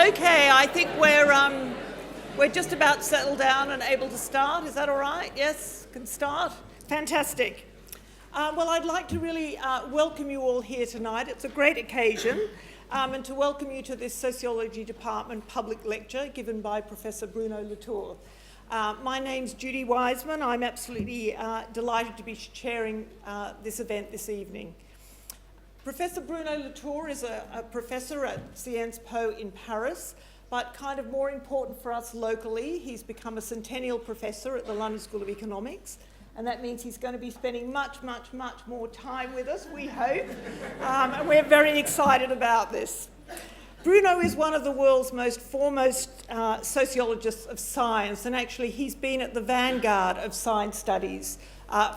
Okay, I think we're just about settled down and able to start. Is that all right? Yes, can start. Fantastic. Well, I'd like to really welcome you all here tonight. It's a great occasion, and to welcome you to this Sociology Department public lecture given by Professor Bruno Latour. My name's Judy Wajcman. I'm absolutely delighted to be chairing this event this evening. Professor Bruno Latour is a professor at Sciences Po in Paris, but kind of more important for us locally, he's become a Centennial Professor at the London School of Economics, and that means he's going to be spending much more time with us, we hope, and we're very excited about this. Bruno is one of the world's foremost sociologists of science, and actually he's been at the vanguard of science studies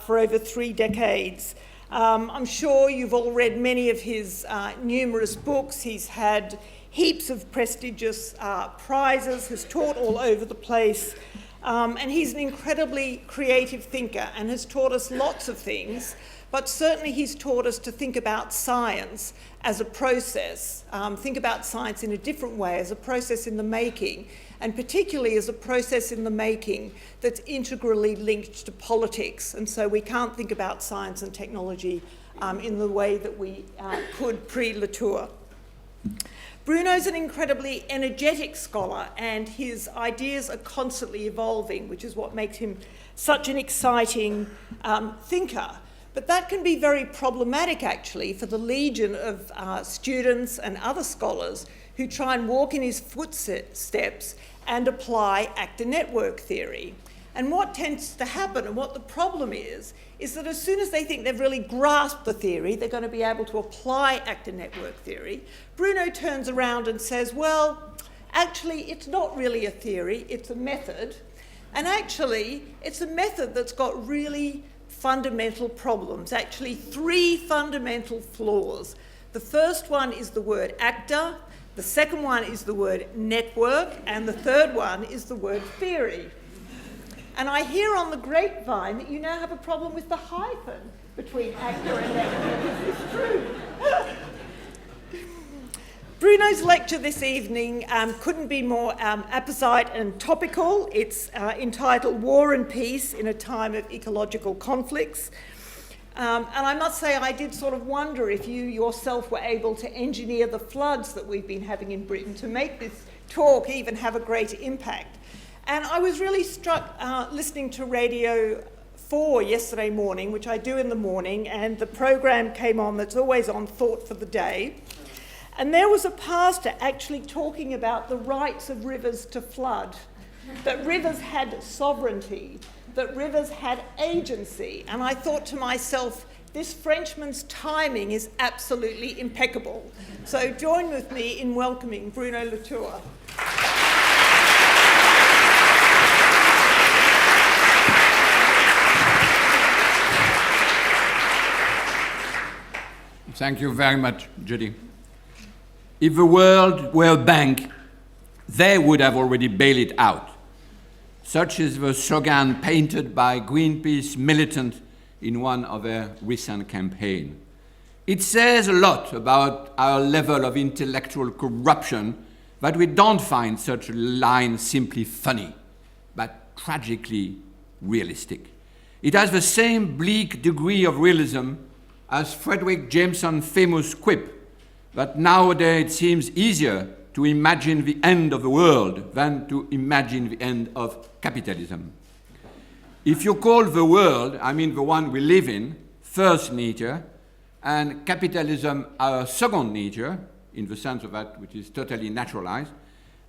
for over 3 decades. I'm sure you've all read many of his numerous books. He's had heaps of prestigious prizes, has taught all over the place, and he's an incredibly creative thinker and has taught us lots of things, but certainly he's taught us to think about science as a process, think about science in a different way, as a process in the making, and particularly as a process in the making that's integrally linked to politics. And so we can't think about science and technology in the way that we could pre-Latour. Bruno's an incredibly energetic scholar, and his ideas are constantly evolving, which is what makes him such an exciting thinker. But that can be very problematic, actually, for the legion of students and other scholars who try and walk in his footsteps and apply actor-network theory. And what tends to happen, and what the problem is that as soon as they think they've really grasped the theory, they're going to be able to apply actor-network theory, Bruno turns around and says, well, actually, it's not really a theory, it's a method. And actually, it's a method that's got really fundamental problems, actually 3 fundamental flaws. The first one is the word actor, the second one is the word network, and the third one is the word theory. And I hear on the grapevine that you now have a problem with the hyphen between actor and network. Is this true? Bruno's lecture this evening couldn't be more apposite and topical. It's entitled War and Peace in a Time of Ecological Conflicts. And I must say I did sort of wonder if you yourself were able to engineer the floods that we've been having in Britain to make this talk even have a greater impact. And I was really struck listening to Radio 4 yesterday morning, which I do in the morning, and the program came on that's always on Thought for the Day. And there was a pastor actually talking about the rights of rivers to flood, that rivers had sovereignty, that rivers had agency. And I thought to myself, this Frenchman's timing is absolutely impeccable. So join with me in welcoming Bruno Latour. Thank you very much, Judy. If the world were a bank, they would have already bailed it out. Such is the slogan painted by Greenpeace militants in one of their recent campaigns. It says a lot about our level of intellectual corruption that we don't find such a line simply funny, but tragically realistic. It has the same bleak degree of realism as Frederick Jameson's famous quip that nowadays it seems easier to imagine the end of the world than to imagine the end of capitalism. If you call the world, I mean the one we live in, first nature, and capitalism our second nature, in the sense of that which is totally naturalized,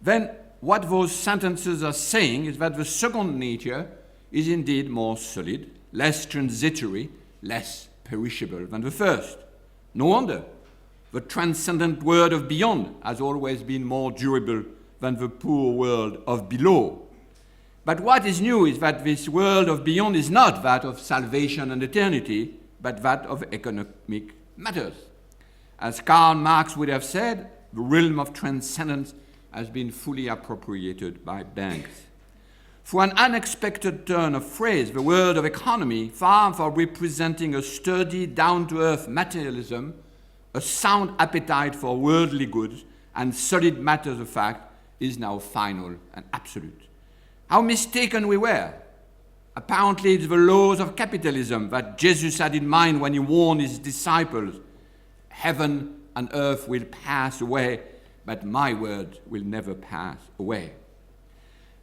then what those sentences are saying is that the second nature is indeed more solid, less transitory, less perishable than the first. No wonder. The transcendent world of beyond has always been more durable than the poor world of below. But what is new is that this world of beyond is not that of salvation and eternity, but that of economic matters. As Karl Marx would have said, the realm of transcendence has been fully appropriated by banks. For an unexpected turn of phrase, the word of economy, far from representing a sturdy, down-to-earth materialism, a sound appetite for worldly goods, and solid matters of fact, is now final and absolute. How mistaken we were. Apparently, it's the laws of capitalism that Jesus had in mind when he warned his disciples, heaven and earth will pass away, but my word will never pass away.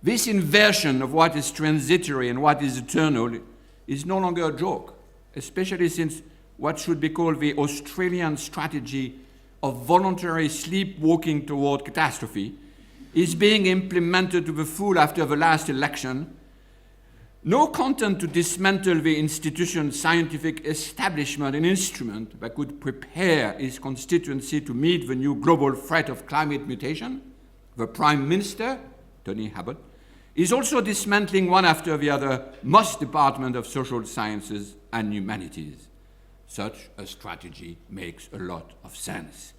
This inversion of what is transitory and what is eternal is no longer a joke, especially since what should be called the Australian strategy of voluntary sleepwalking toward catastrophe is being implemented to the full after the last election. No content to dismantle the institution, scientific establishment, and instrument that could prepare his constituency to meet the new global threat of climate mutation. The Prime Minister, Tony Abbott, is also dismantling one after the other most Department of Social Sciences and Humanities. Such a strategy makes a lot of sense.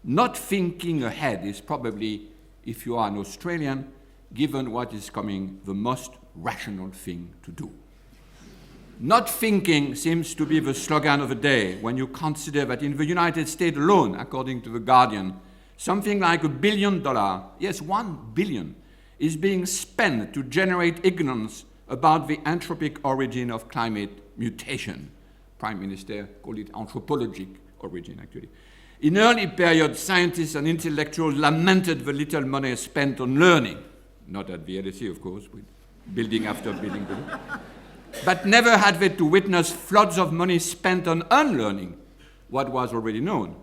Not thinking ahead is probably, if you are an Australian, given what is coming, the most rational thing to do. Not thinking seems to be the slogan of the day when you consider that in the United States alone, according to The Guardian, something like $1 billion, yes, $1 billion, is being spent to generate ignorance about the anthropic origin of climate mutation. Prime Minister called it anthropologic origin, actually. In early periods, scientists and intellectuals lamented the little money spent on learning, not at the LSE, of course, with building after building, but never had they to witness floods of money spent on unlearning what was already known.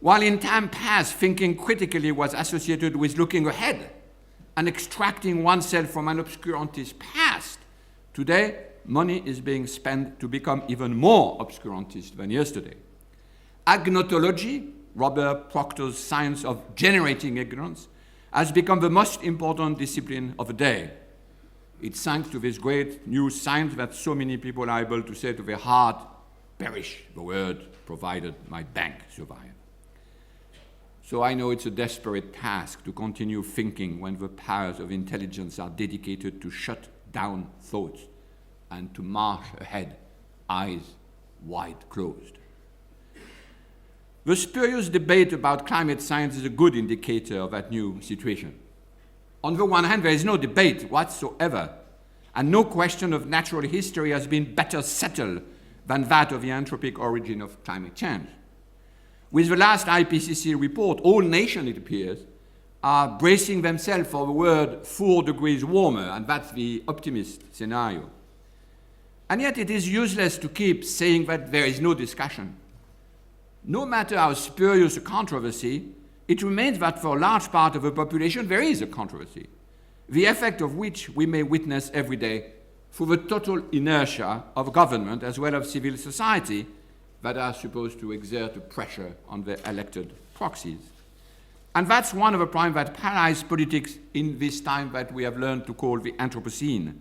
While in time past, thinking critically was associated with looking ahead and extracting oneself from an obscurantist past, today, money is being spent to become even more obscurantist than yesterday. Agnotology, Robert Proctor's science of generating ignorance, has become the most important discipline of the day. It's thanks to this great new science that so many people are able to say to their heart, perish the word, provided my bank survive. So I know it's a desperate task to continue thinking when the powers of intelligence are dedicated to shut down thoughts and to march ahead, eyes wide closed. The spurious debate about climate science is a good indicator of that new situation. On the one hand, there is no debate whatsoever, and no question of natural history has been better settled than that of the anthropic origin of climate change. With the last IPCC report, all nations, it appears, are bracing themselves for the word 4 degrees warmer, and that's the optimist scenario. And yet it is useless to keep saying that there is no discussion. No matter how spurious a controversy, it remains that for a large part of the population there is a controversy, the effect of which we may witness every day through the total inertia of government as well as civil society that are supposed to exert a pressure on their elected proxies. And that's one of the problems that paralyze politics in this time that we have learned to call the Anthropocene.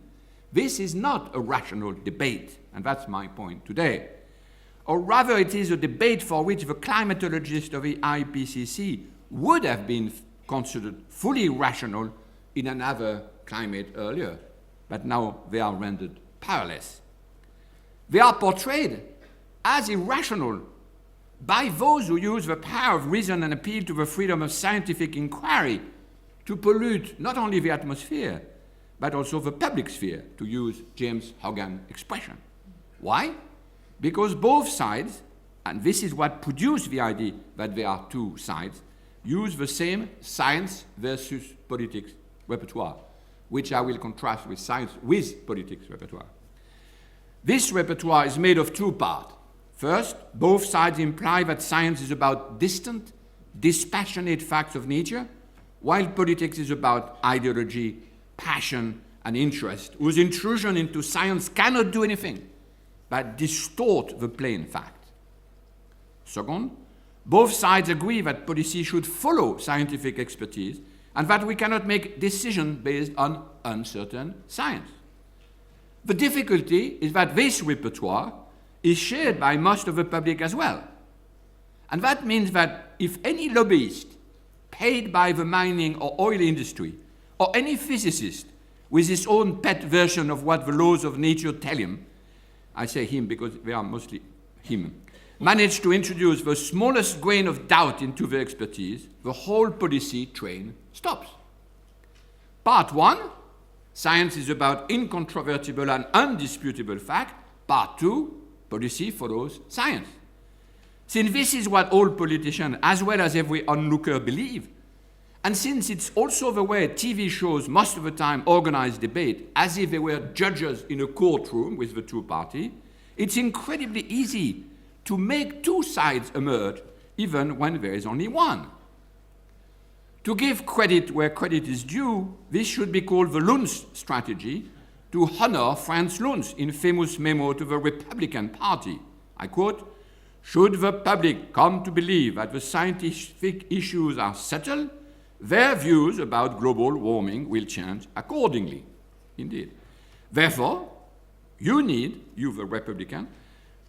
This is not a rational debate, and that's my point today. Or rather, it is a debate for which the climatologists of the IPCC would have been considered fully rational in another climate earlier, but now they are rendered powerless. They are portrayed as irrational by those who use the power of reason and appeal to the freedom of scientific inquiry to pollute not only the atmosphere, but also the public sphere, to use James Hogan's expression. Why? Because both sides, and this is what produced the idea that there are two sides, use the same science versus politics repertoire, which I will contrast with science with politics repertoire. This repertoire is made of two parts. First, both sides imply that science is about distant, dispassionate facts of nature, while politics is about ideology, passion, and interest, whose intrusion into science cannot do anything but distort the plain fact. Second, both sides agree that policy should follow scientific expertise and that we cannot make decisions based on uncertain science. The difficulty is that this repertoire is shared by most of the public as well. And that means that if any lobbyist paid by the mining or oil industry, or any physicist with his own pet version of what the laws of nature tell him, I say him because they are mostly him, managed to introduce the smallest grain of doubt into their expertise, the whole policy train stops. Part 1, science is about incontrovertible and undisputable fact. Part 2, policy follows science. Since this is what all politicians, as well as every onlooker, believe, and since it's also the way TV shows most of the time organize debate as if they were judges in a courtroom with the two parties, it's incredibly easy to make two sides emerge even when there is only one. To give credit where credit is due, this should be called the Luntz strategy, to honor Franz Luntz in famous memo to the Republican Party. I quote, "Should the public come to believe that the scientific issues are settled, their views about global warming will change accordingly." Indeed. Therefore, you the Republican,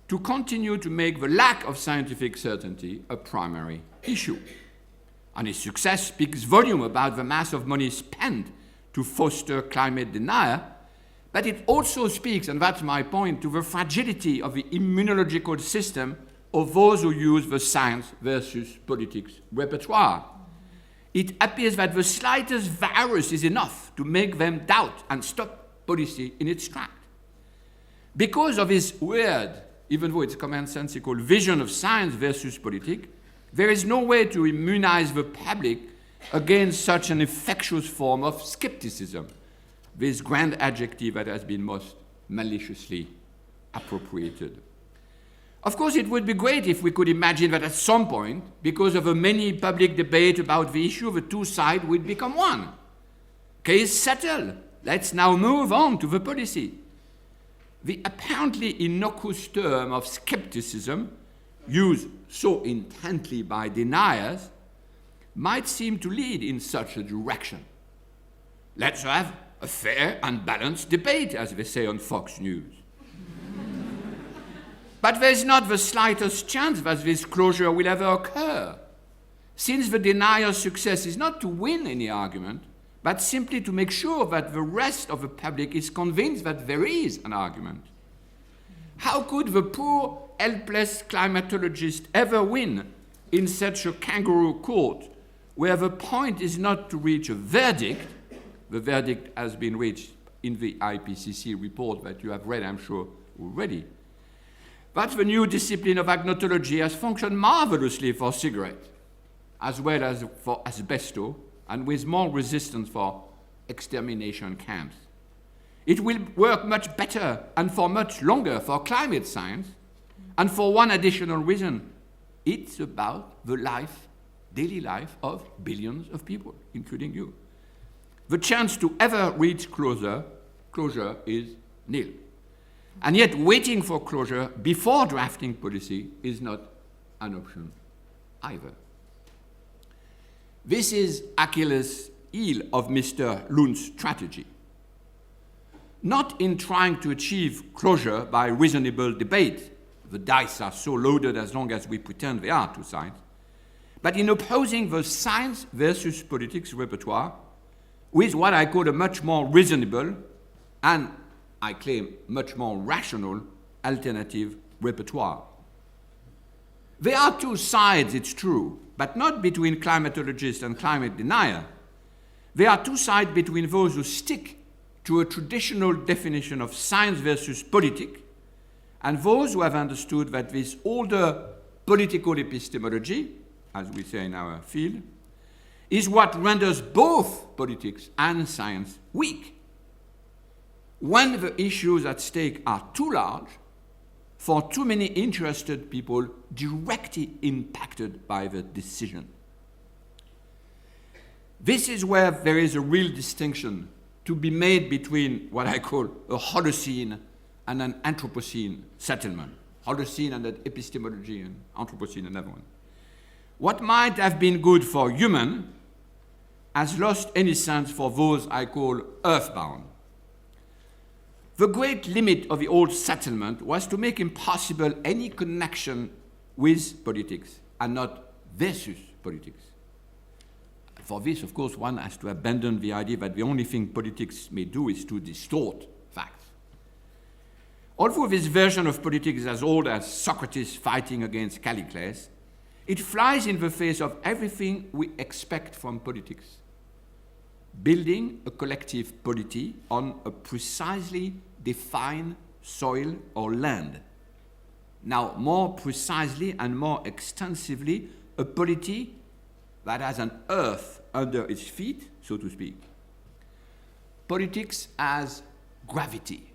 to continue to make the lack of scientific certainty a primary issue. And his success speaks volume about the mass of money spent to foster climate denial, but it also speaks, and that's my point, to the fragility of the immunological system of those who use the science versus politics repertoire. It appears that the slightest virus is enough to make them doubt and stop policy in its track. Because of his weird, even though it's commonsensical, vision of science versus politics, there is no way to immunize the public against such an infectious form of skepticism, this grand adjective that has been most maliciously appropriated. Of course, it would be great if we could imagine that at some point, because of a many public debate about the issue, the two sides would become one. Case settled. Let's now move on to the policy. The apparently innocuous term of skepticism, used so intently by deniers, might seem to lead in such a direction. Let's have a fair and balanced debate, as they say on Fox News. But there is not the slightest chance that this closure will ever occur, since the denier's success is not to win any argument, but simply to make sure that the rest of the public is convinced that there is an argument. How could the poor, helpless climatologist ever win in such a kangaroo court where the point is not to reach a verdict? The verdict has been reached in the IPCC report that you have read, I'm sure, already. But the new discipline of agnotology has functioned marvelously for cigarettes, as well as for asbesto, and with more resistance for extermination camps. It will work much better and for much longer for climate science, and for one additional reason: it's about the life, daily life of billions of people, including you. The chance to ever reach closure is nil. And yet waiting for closure before drafting policy is not an option either. This is Achilles' heel of Mr. Luntz's strategy. Not in trying to achieve closure by reasonable debate, the dice are so loaded as long as we pretend they are two sides, but in opposing the science versus politics repertoire with what I call a much more reasonable and, I claim, much more rational alternative repertoire. There are two sides, it's true, but not between climatologists and climate denier. There are two sides between those who stick to a traditional definition of science versus politics and those who have understood that this older political epistemology, as we say in our field, is what renders both politics and science weak. When the issues at stake are too large, for too many interested people directly impacted by the decision. This is where there is a real distinction to be made between what I call a Holocene and an Anthropocene settlement. Holocene and an epistemology, and Anthropocene another one. What might have been good for human has lost any sense for those I call earthbound. The great limit of the old settlement was to make impossible any connection with politics and not versus politics. For this, of course, one has to abandon the idea that the only thing politics may do is to distort facts. Although this version of politics is as old as Socrates fighting against Callicles, it flies in the face of everything we expect from politics. building a collective polity on a precisely defined soil or land. Now, more precisely and more extensively, a polity that has an earth under its feet, so to speak. Politics as gravity.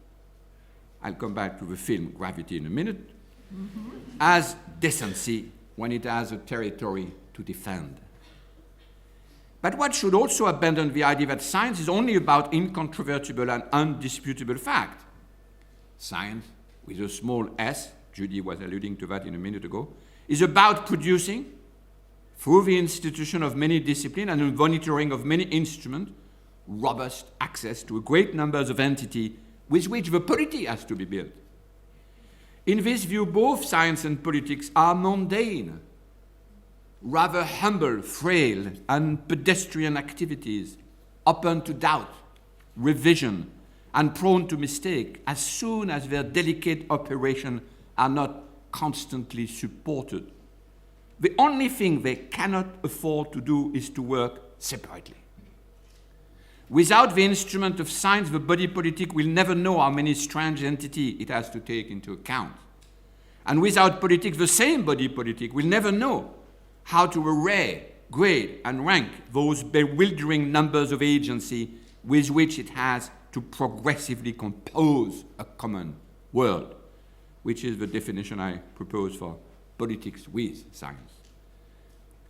I'll come back to the film Gravity in a minute. As decency when it has a territory to defend. But one should also abandon the idea that science is only about incontrovertible and undisputable fact. Science, with a small s, Judy was alluding to that in a minute ago, is about producing, through the institution of many disciplines and the monitoring of many instruments, robust access to a great number of entities with which the polity has to be built. In this view, both science and politics are mundane, rather humble, frail, and pedestrian activities, open to doubt, revision, and prone to mistake as soon as their delicate operations are not constantly supported. The only thing they cannot afford to do is to work separately. Without the instrument of science, the body politic will never know how many strange entities it has to take into account. And without politics, the same body politic will never know how to array, grade, and rank those bewildering numbers of agency with which it has to progressively compose a common world, which is the definition I propose for politics with science.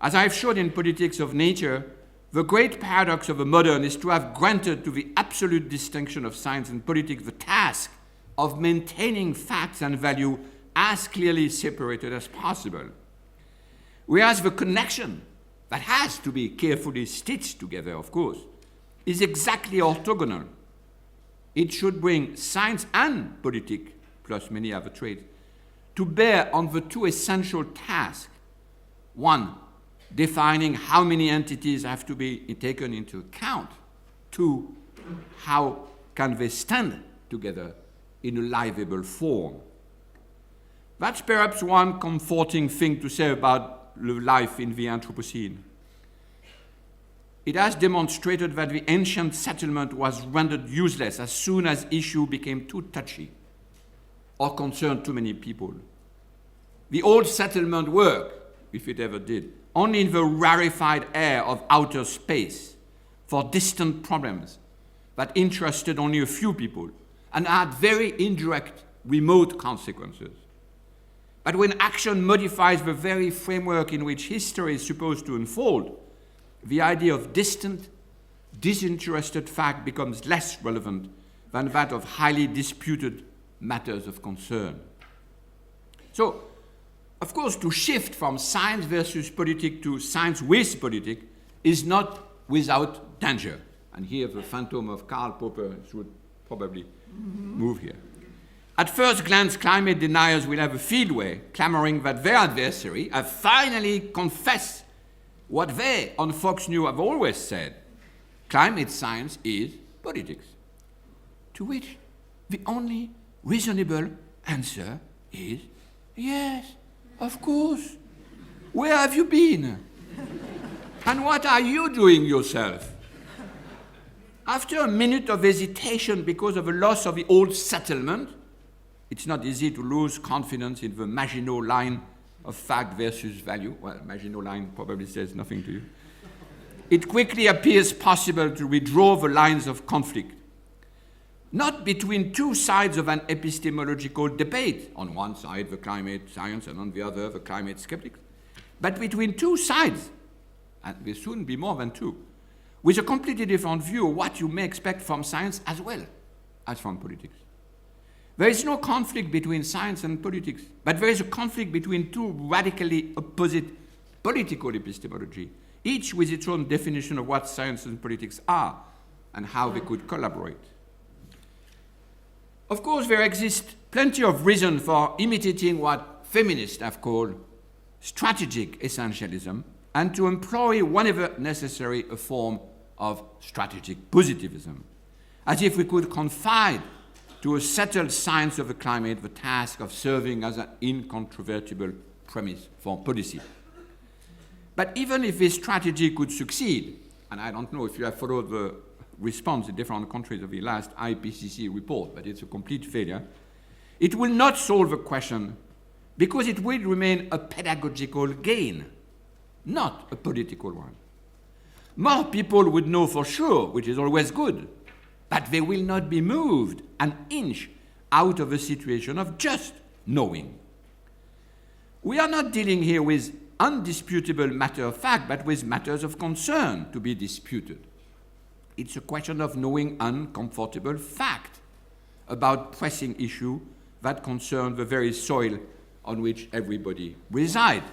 As I've showed in Politics of Nature, the great paradox of the modern is to have granted to the absolute distinction of science and politics the task of maintaining facts and value as clearly separated as possible. Whereas the connection that has to be carefully stitched together, of course, is exactly orthogonal. It should bring science and politics, plus many other traits, to bear on the two essential tasks. One, defining how many entities have to be taken into account. Two, how can they stand together in a livable form. That's perhaps one comforting thing to say about life in the Anthropocene. It has demonstrated that the ancient settlement was rendered useless as soon as issue became too touchy or concerned too many people. The old settlement worked, if it ever did, only in the rarefied air of outer space for distant problems that interested only a few people and had very indirect, remote consequences. But when action modifies the very framework in which history is supposed to unfold, the idea of distant, disinterested fact becomes less relevant than that of highly disputed matters of concern. So, of course, to shift from science versus politics to science with politics is not without danger. And here the phantom of Karl Popper should probably move here. At first glance, climate deniers will have a field day clamoring that their adversary have finally confessed what they on Fox News have always said. Climate science is politics. To which the only reasonable answer is yes, of course. Where have you been? And what are you doing yourself? After a minute of hesitation because of the loss of the old settlement, it's not easy to lose confidence in the Maginot line of fact versus value. Well, Maginot line probably says nothing to you. It quickly appears possible to redraw the lines of conflict, not between two sides of an epistemological debate, on one side the climate science and on the other the climate skeptics, but between two sides, and there will soon be more than two, with a completely different view of what you may expect from science as well as from politics. There is no conflict between science and politics, but there is a conflict between two radically opposite political epistemology, each with its own definition of what science and politics are and how they could collaborate. Of course, there exists plenty of reason for imitating what feminists have called strategic essentialism and to employ whenever necessary a form of strategic positivism, as if we could confide to a settled science of the climate the task of serving as an incontrovertible premise for policy. But even if this strategy could succeed, and I don't know if you have followed the response in different countries of the last IPCC report, but it's a complete failure. It will not solve the question because it will remain a pedagogical gain, not a political one. More people would know for sure, which is always good, but they will not be moved an inch out of a situation of just knowing. We are not dealing here with undisputable matter of fact, but with matters of concern to be disputed. It's a question of knowing uncomfortable fact about pressing issues that concern the very soil on which everybody resides.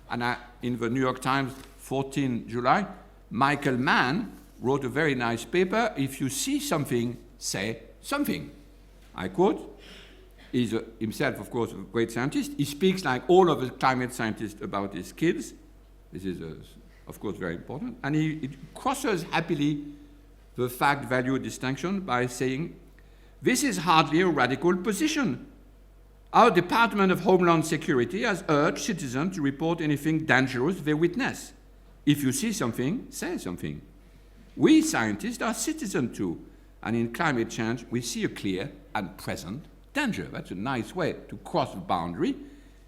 And in the New York Times, 14 July, Michael Mann wrote a very nice paper, "If you see something, say something." I quote. He's himself, of course, a great scientist. He speaks like all of the climate scientists about his kids. This is, of course, very important. And he crosses happily the fact-value distinction by saying, "This is hardly a radical position. Our Department of Homeland Security has urged citizens to report anything dangerous they witness. If you see something, say something. We scientists are citizens too, and in climate change, we see a clear and present danger." That's a nice way to cross the boundary,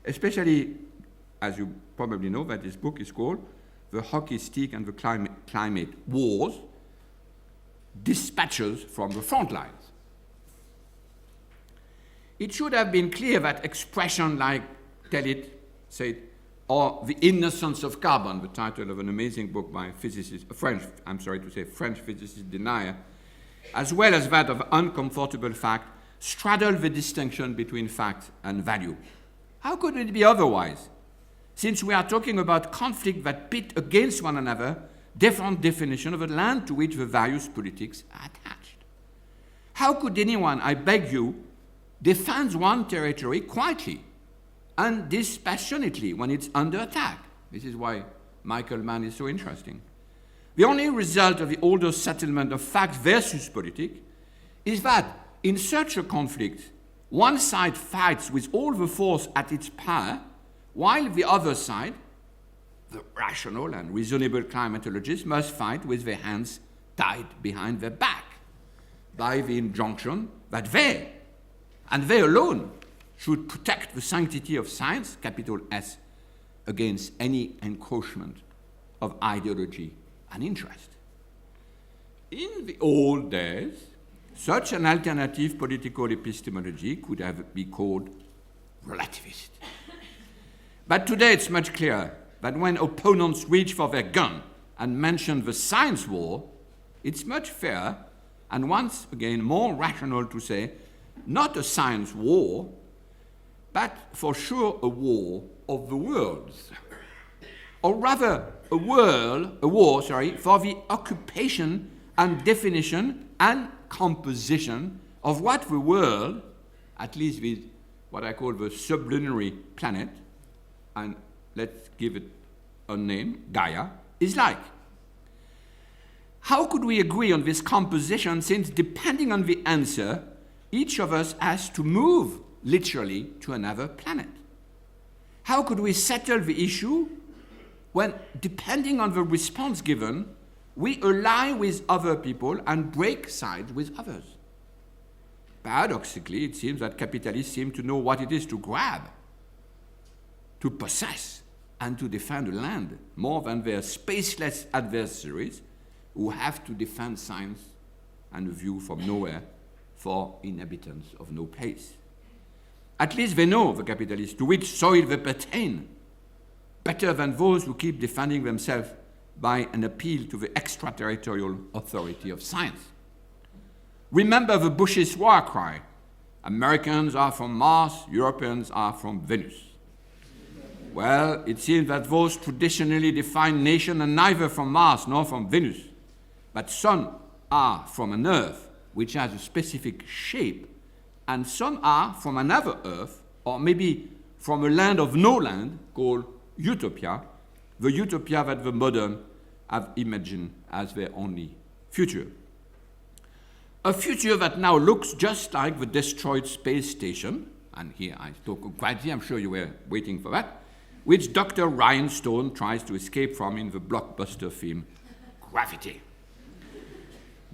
especially, as you probably know, that this book is called "The Hockey Stick and the Climate Wars, Dispatches from the Front Lines." It should have been clear that expression like "tell it, say it," or "the innocence of carbon," the title of an amazing book by French physicist Denier, as well as that of uncomfortable fact, straddle the distinction between fact and value. How could it be otherwise, since we are talking about conflict that pit against one another different definitions of the land to which the various politics are attached? How could anyone, I beg you, defend one territory quietly and dispassionately when it's under attack? This is why Michael Mann is so interesting. The only result of the older settlement of fact versus politic is that in such a conflict, one side fights with all the force at its power, while the other side, the rational and reasonable climatologists, must fight with their hands tied behind their back by the injunction that they, and they alone, should protect the sanctity of science, capital S, against any encroachment of ideology and interest. In the old days, such an alternative political epistemology could have been called relativist. But today it's much clearer that when opponents reach for their gun and mention the science war, it's much fairer and once again more rational to say not a science war, but for sure a war of the worlds. Or rather, a war for the occupation and definition and composition of what the world, at least with what I call the sublunary planet, and let's give it a name, Gaia, is like. How could we agree on this composition since, depending on the answer, each of us has to move literally to another planet? How could we settle the issue when, depending on the response given, we ally with other people and break sides with others? Paradoxically, it seems that capitalists seem to know what it is to grab, to possess, and to defend a land more than their spaceless adversaries who have to defend science and a view from nowhere for inhabitants of no place. At least they know, the capitalists, to which soil they pertain, better than those who keep defending themselves by an appeal to the extraterritorial authority of science. Remember the Bush's war cry: Americans are from Mars, Europeans are from Venus. Well, it seems that those traditionally defined nations are neither from Mars nor from Venus, but some are from an Earth which has a specific shape, and some are from another Earth, or maybe from a land of no land called Utopia, the utopia that the modern have imagined as their only future. A future that now looks just like the destroyed space station, and here I talk quietly, I'm sure you were waiting for that, which Dr. Ryan Stone tries to escape from in the blockbuster film Gravity.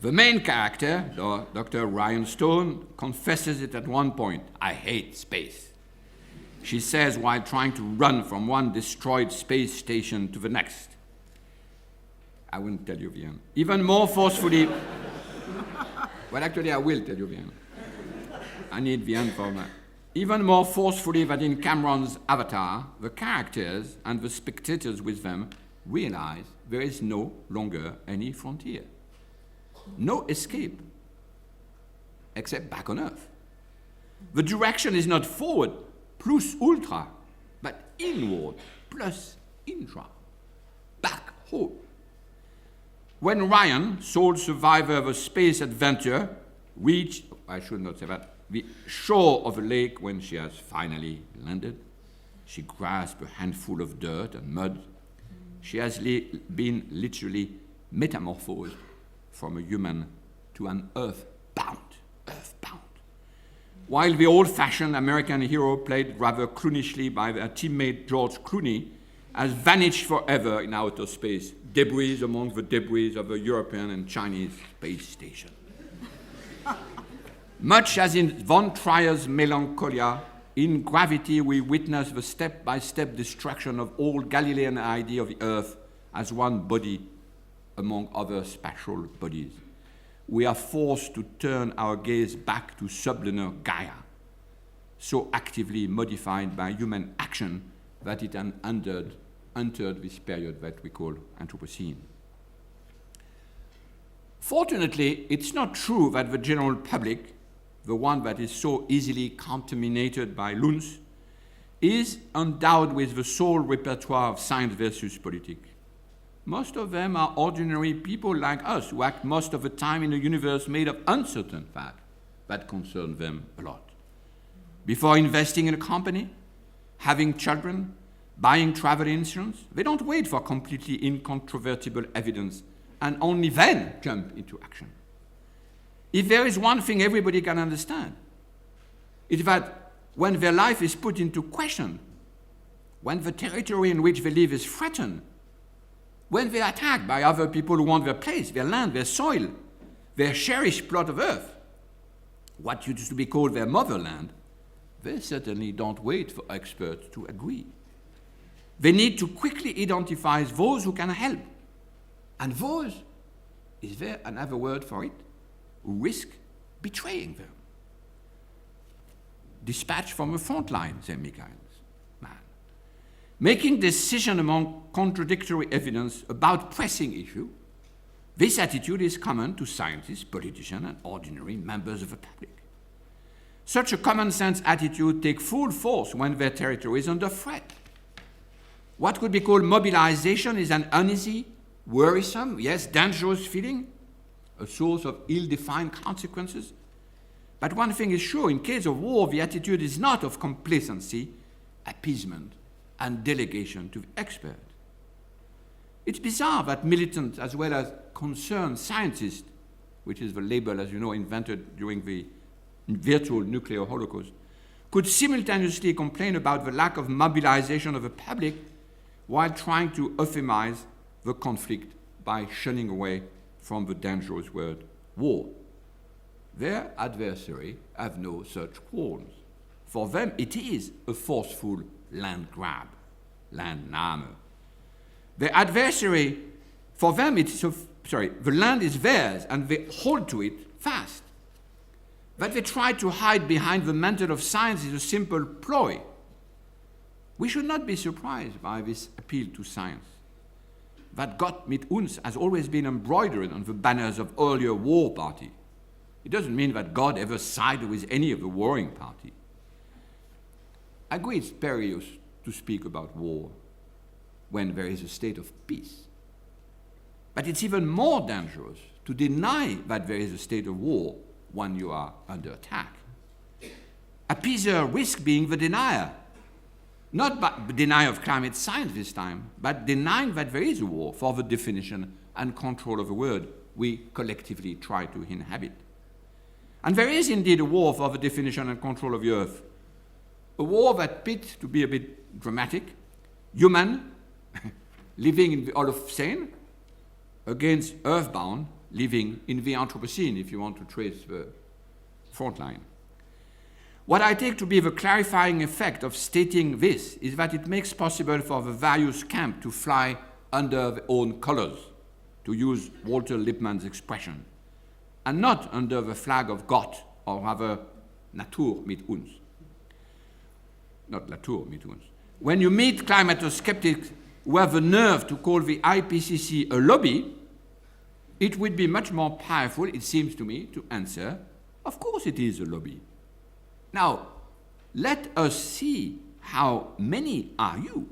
The main character, Dr. Ryan Stone, confesses it at one point. I hate space. She says while trying to run from one destroyed space station to the next. I wouldn't tell you the end. Even more forcefully, well, actually, I will tell you the end. I need the end for that. Even more forcefully than in Cameron's Avatar, the characters and the spectators with them realize there is no longer any frontier. No escape, except back on Earth. The direction is not forward plus ultra, but inward plus intra, back home. When Ryan, sole survivor of a space adventure, reached, I should not say that, the shore of a lake when she has finally landed, she grasped a handful of dirt and mud. She has been literally metamorphosed from a human to an earthbound. While the old-fashioned American hero played rather clownishly by their teammate George Clooney has vanished forever in outer space, debris among the debris of a European and Chinese space station. Much as in von Trier's Melancholia, in Gravity we witness the step-by-step destruction of all Galilean idea of the Earth as one body among other spatial bodies. We are forced to turn our gaze back to sublunar Gaia, so actively modified by human action that it entered this period that we call Anthropocene. Fortunately, it's not true that the general public, the one that is so easily contaminated by loons, is endowed with the sole repertoire of science versus politic. Most of them are ordinary people like us who act most of the time in a universe made of uncertain facts that concern them a lot. Before investing in a company, having children, buying travel insurance, they don't wait for completely incontrovertible evidence and only then jump into action. If there is one thing everybody can understand, it's that when their life is put into question, when the territory in which they live is threatened, when they are attacked by other people who want their place, their land, their soil, their cherished plot of earth, what used to be called their motherland, they certainly don't wait for experts to agree. They need to quickly identify those who can help. And those, is there another word for it, who risk betraying them. Dispatch from the front line, said Michael's man. Making decision among contradictory evidence about pressing issue, this attitude is common to scientists, politicians, and ordinary members of the public. Such a common sense attitude takes full force when their territory is under threat. What could be called mobilization is an uneasy, worrisome, yes, dangerous feeling, a source of ill-defined consequences. But one thing is sure, in case of war, the attitude is not of complacency, appeasement, and delegation to the expert. It's bizarre that militant as well as concerned scientists, which is the label, as you know, invented during the virtual nuclear holocaust, could simultaneously complain about the lack of mobilization of the public while trying to euphemize the conflict by shunning away from the dangerous word war. Their adversary have no such qualms. For them, it is a forceful land grab, landnahme. The adversary, for them, the land is theirs and they hold to it fast. That they try to hide behind the mantle of science is a simple ploy. We should not be surprised by this appeal to science. That Gott mit uns has always been embroidered on the banners of earlier war parties. It doesn't mean that God ever sided with any of the warring party. I agree it's perilous to speak about war when there is a state of peace. But it's even more dangerous to deny that there is a state of war when you are under attack. Appeaser risks being the denier. Not but the denier of climate science this time, but denying that there is a war for the definition and control of a world we collectively try to inhabit. And there is indeed a war for the definition and control of the earth. A war that pits, to be a bit dramatic, human living in the Holocene against earthbound living in the Anthropocene, if you want to trace the front line. What I take to be the clarifying effect of stating this is that it makes possible for the various camps to fly under their own colors, to use Walter Lippmann's expression, and not under the flag of Gott, or rather Natur mit uns. Not Latour mit uns. When you meet climato-skeptics who have the nerve to call the IPCC a lobby, it would be much more powerful, it seems to me, to answer, of course it is a lobby. Now, let us see how many are you?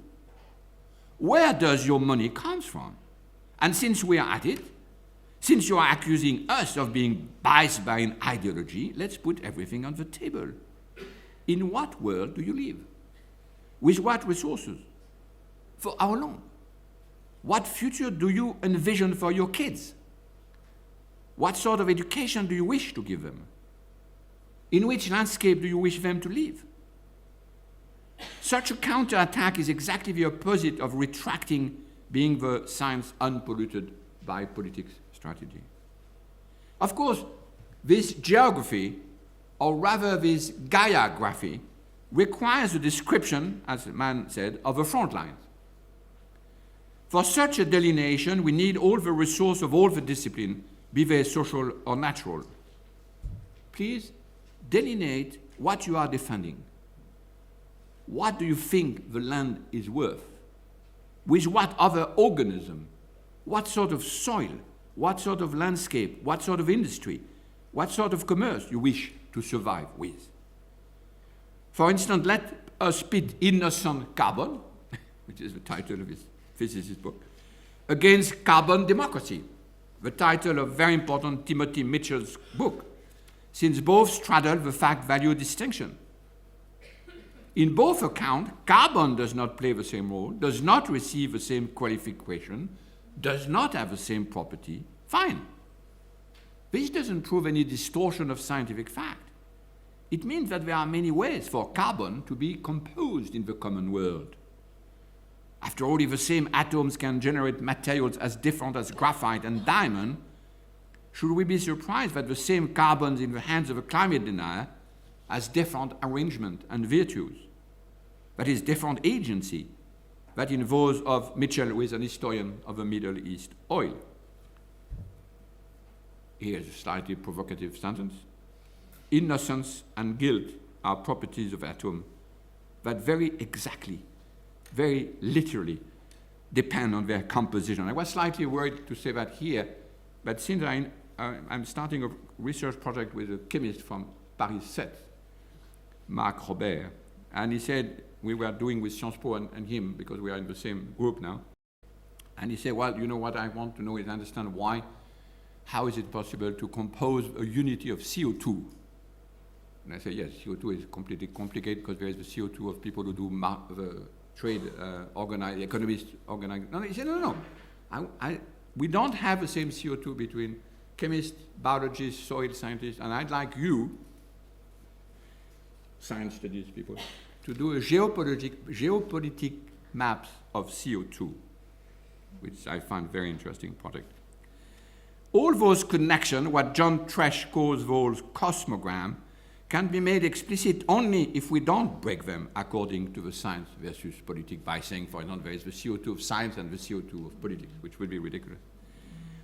Where does your money come from? And since we are at it, since you are accusing us of being biased by an ideology, let's put everything on the table. In what world do you live? With what resources? For how long? What future do you envision for your kids? What sort of education do you wish to give them? In which landscape do you wish them to live? Such a counterattack is exactly the opposite of retracting being the science unpolluted by politics strategy. Of course, this geography, or rather this Gaia-graphy, requires a description, as the man said, of the front lines. For such a delineation, we need all the resource of all the discipline, be they social or natural. Please delineate what you are defending. What do you think the land is worth? With what other organism? What sort of soil? What sort of landscape? What sort of industry? What sort of commerce you wish to survive with? For instance, let us pit innocent carbon, which is the title of his physicist book, against carbon democracy, the title of very important Timothy Mitchell's book, since both straddle the fact-value distinction. In both accounts, carbon does not play the same role, does not receive the same qualification, does not have the same property. Fine. This doesn't prove any distortion of scientific fact. It means that there are many ways for carbon to be composed in the common world. After all, if the same atoms can generate materials as different as graphite and diamond, should we be surprised that the same carbons in the hands of a climate denier has different arrangement and virtues? That is, different agency, that in those of Mitchell, who is an historian of the Middle East oil. Here's a slightly provocative sentence. Innocence and guilt are properties of atom that very exactly, very literally depend on their composition. I was slightly worried to say that here, but since I'm starting a research project with a chemist from Paris 7, Marc Robert, and he said, we were doing with Sciences Po and him, because we are in the same group now, and he said, well, you know what I want to know is understand how is it possible to compose a unity of CO2? And I say, yes, CO2 is completely complicated because there is the CO2 of people who do the trade, economists organize. No, he said, no. We don't have the same CO2 between chemists, biologists, soil scientists, and I'd like you, science studies people, to do a geopolitic maps of CO2, which I find very interesting project. All those connections, what John Tresh calls those cosmogram, can be made explicit only if we don't break them according to the science versus politic by saying, for example, there is the CO2 of science and the CO2 of politics, which would be ridiculous.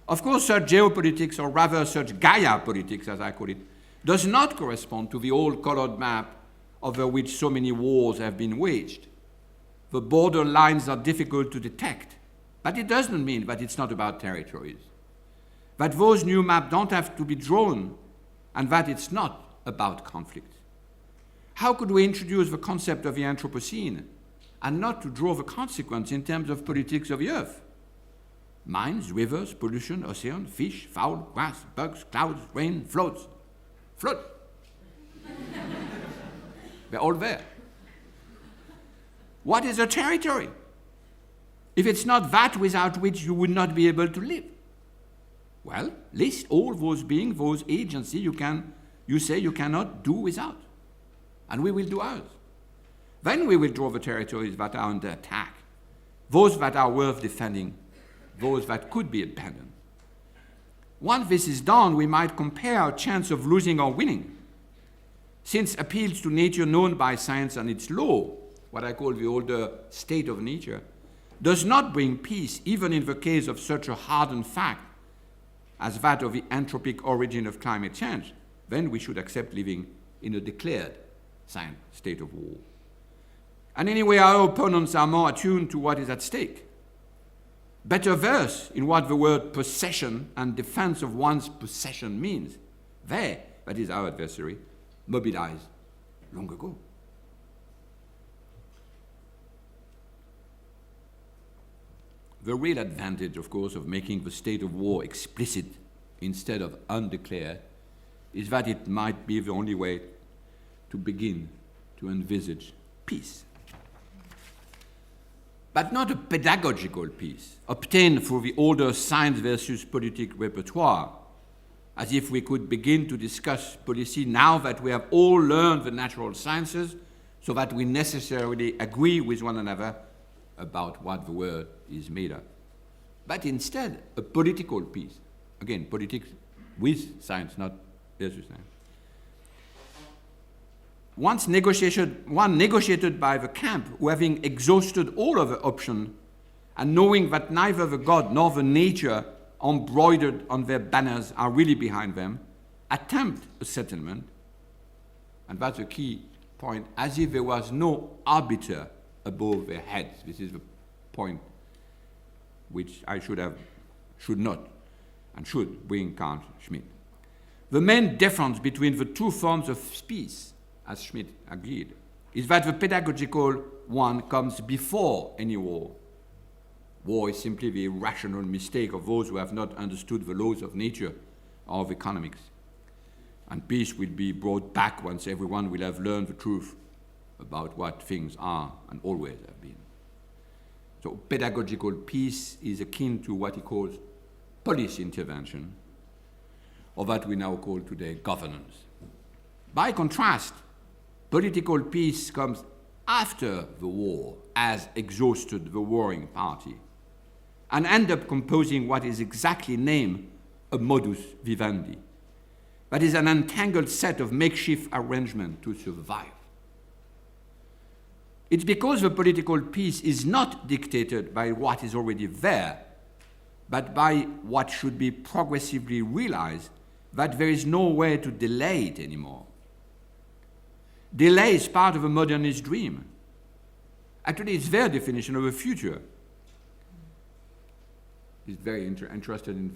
Of course, such geopolitics, or rather such Gaia politics, as I call it, does not correspond to the old-colored map over which so many wars have been waged. The border lines are difficult to detect, but it doesn't mean that it's not about territories. That those new maps don't have to be drawn, and that it's not about conflict. How could we introduce the concept of the Anthropocene and not to draw the consequence in terms of politics of the earth? Mines, rivers, pollution, ocean, fish, fowl, grass, bugs, clouds, rain, floods. Flood. They're all there. What is a territory? If it's not that without which you would not be able to live. Well, list all those beings, those agencies you say you cannot do without. And we will do ours. Then we will draw the territories that are under attack, those that are worth defending, those that could be abandoned. Once this is done, we might compare our chance of losing or winning. Since appeals to nature known by science and its law, what I call the older state of nature, does not bring peace, even in the case of such a hardened fact as that of the anthropic origin of climate change, then we should accept living in a declared state of war. And anyway, our opponents are more attuned to what is at stake, better versed in what the word possession and defense of one's possession means. They, that is our adversary, mobilized long ago. The real advantage, of course, of making the state of war explicit instead of undeclared is that it might be the only way to begin to envisage peace. But not a pedagogical peace, obtained through the older science versus politic repertoire, as if we could begin to discuss policy now that we have all learned the natural sciences, so that we necessarily agree with one another about what the world is made of. But instead, a political peace. Again, politics with science, not versus science. One negotiated by the camp who, having exhausted all other options, and knowing that neither the god nor the nature embroidered on their banners are really behind them, attempt a settlement, and that's a key point, as if there was no arbiter above their heads. This is the point which I should not, and should bring Carl Schmitt. The main difference between the two forms of peace, as Schmitt agreed, is that the pedagogical one comes before any war. War is simply the irrational mistake of those who have not understood the laws of nature or of economics. And peace will be brought back once everyone will have learned the truth about what things are and always have been. So pedagogical peace is akin to what he calls policy intervention, or what we now call today governance. By contrast, political peace comes after the war, as exhausted the warring party, and end up composing what is exactly named a modus vivendi. That is an entangled set of makeshift arrangements to survive. It's because the political peace is not dictated by what is already there, but by what should be progressively realized, that there is no way to delay it anymore. Delay is part of a modernist dream. Actually, it's their definition of a future. He's very interested in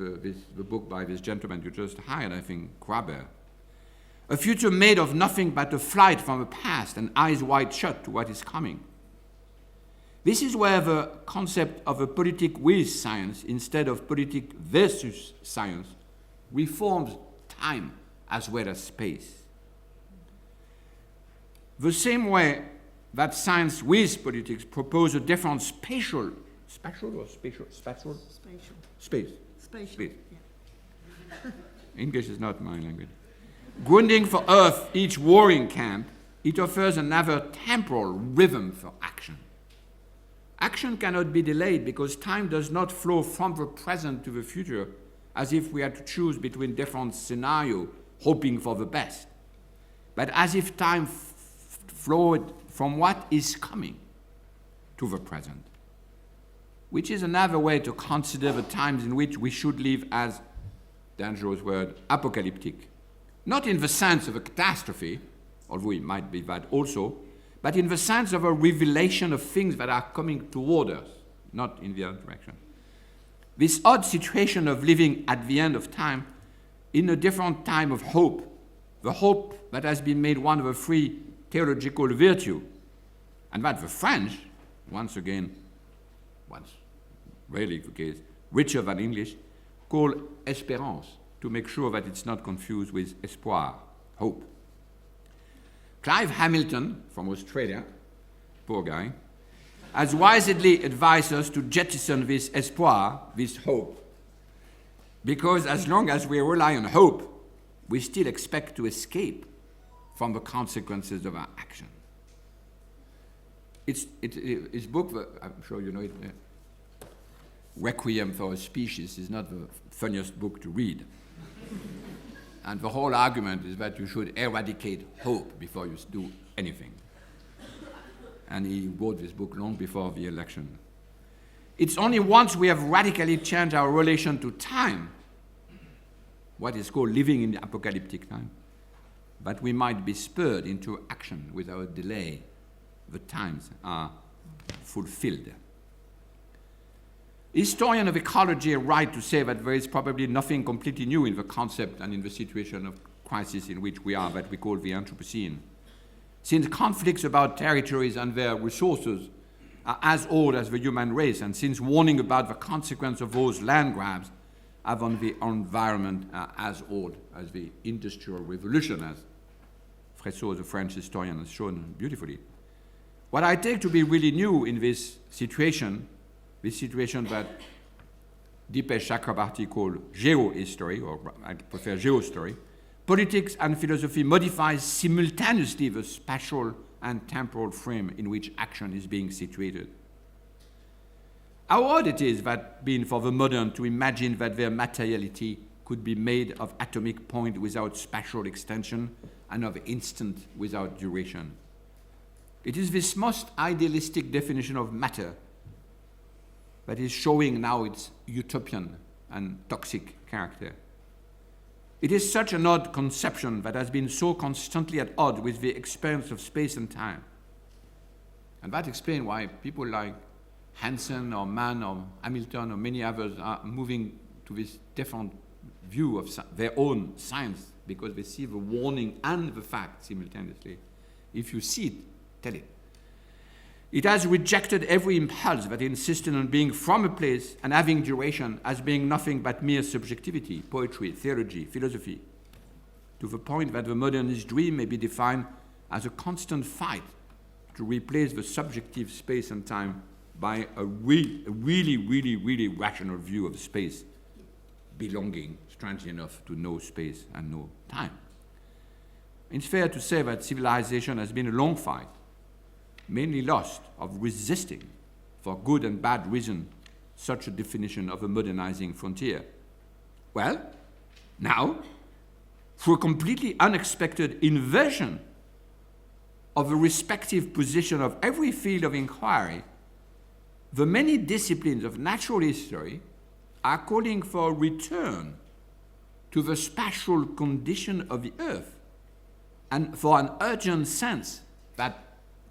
the book by this gentleman you just hired, I think, Graber. A future made of nothing but a flight from the past and eyes wide shut to what is coming. This is where the concept of a politic with science instead of politic versus science reforms time as well as space. The same way that science with politics propose a different space. Yeah. English is not my language. Grounding for Earth each warring camp, it offers another temporal rhythm for action. Action cannot be delayed because time does not flow from the present to the future as if we had to choose between different scenarios, hoping for the best, but as if time flowed from what is coming to the present, which is another way to consider the times in which we should live as, dangerous word, apocalyptic. Not in the sense of a catastrophe, although it might be that also, but in the sense of a revelation of things that are coming toward us, not in the other direction. This odd situation of living at the end of time in a different time of hope, the hope that has been made one of the three theological virtues, and that the French, once rarely the case, richer than English, call espérance, to make sure that it's not confused with espoir, hope. Clive Hamilton, from Australia, poor guy, has wisely advised us to jettison this espoir, this hope, because as long as we rely on hope, we still expect to escape from the consequences of our action. His book, I'm sure you know it, Requiem for a Species is not the funniest book to read. And the whole argument is that you should eradicate hope before you do anything. And he wrote this book long before the election. It's only once we have radically changed our relation to time, what is called living in the apocalyptic time, that we might be spurred into action without delay. The times are fulfilled. Historians of ecology are right to say that there is probably nothing completely new in the concept and in the situation of crisis in which we are, that we call the Anthropocene. Since conflicts about territories and their resources are as old as the human race, and since warning about the consequence of those land grabs have on the environment are as old as the Industrial Revolution, as Fresseau, the French historian, has shown beautifully. What I take to be really new in this situation that Dipesh Chakrabarty called geohistory, or I prefer geostory, politics and philosophy modifies simultaneously the spatial and temporal frame in which action is being situated. How odd it is that been for the modern to imagine that their materiality could be made of atomic point without spatial extension and of instant without duration. It is this most idealistic definition of matter that is showing now its utopian and toxic character. It is such an odd conception that has been so constantly at odds with the experience of space and time. And that explains why people like Hansen or Mann or Hamilton or many others are moving to this different view of their own science, because they see the warning and the fact simultaneously. If you see it, tell it. It has rejected every impulse that insisted on being from a place and having duration as being nothing but mere subjectivity, poetry, theology, philosophy, to the point that the modernist dream may be defined as a constant fight to replace the subjective space and time by a really rational view of space belonging, strangely enough, to no space and no time. It's fair to say that civilization has been a long fight, mainly lost of resisting, for good and bad reason, such a definition of a modernizing frontier. Well, now, through a completely unexpected inversion of the respective position of every field of inquiry, the many disciplines of natural history are calling for a return to the spatial condition of the earth and for an urgent sense that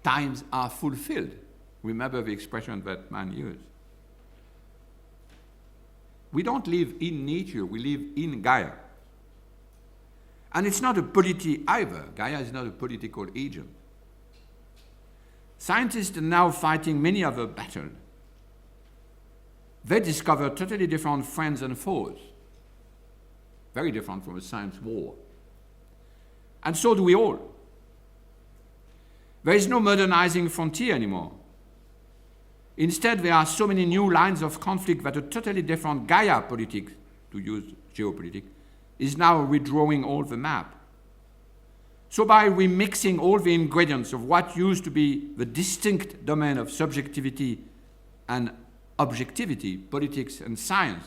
times are fulfilled. Remember the expression that man used. We don't live in nature, we live in Gaia. And it's not a polity either. Gaia is not a political agent. Scientists are now fighting many other battles. They discover totally different friends and foes, very different from a science war. And so do we all. There is no modernizing frontier anymore. Instead, there are so many new lines of conflict that a totally different Gaia politic, to use geopolitics, is now redrawing all the map. So by remixing all the ingredients of what used to be the distinct domain of subjectivity and objectivity, politics and science,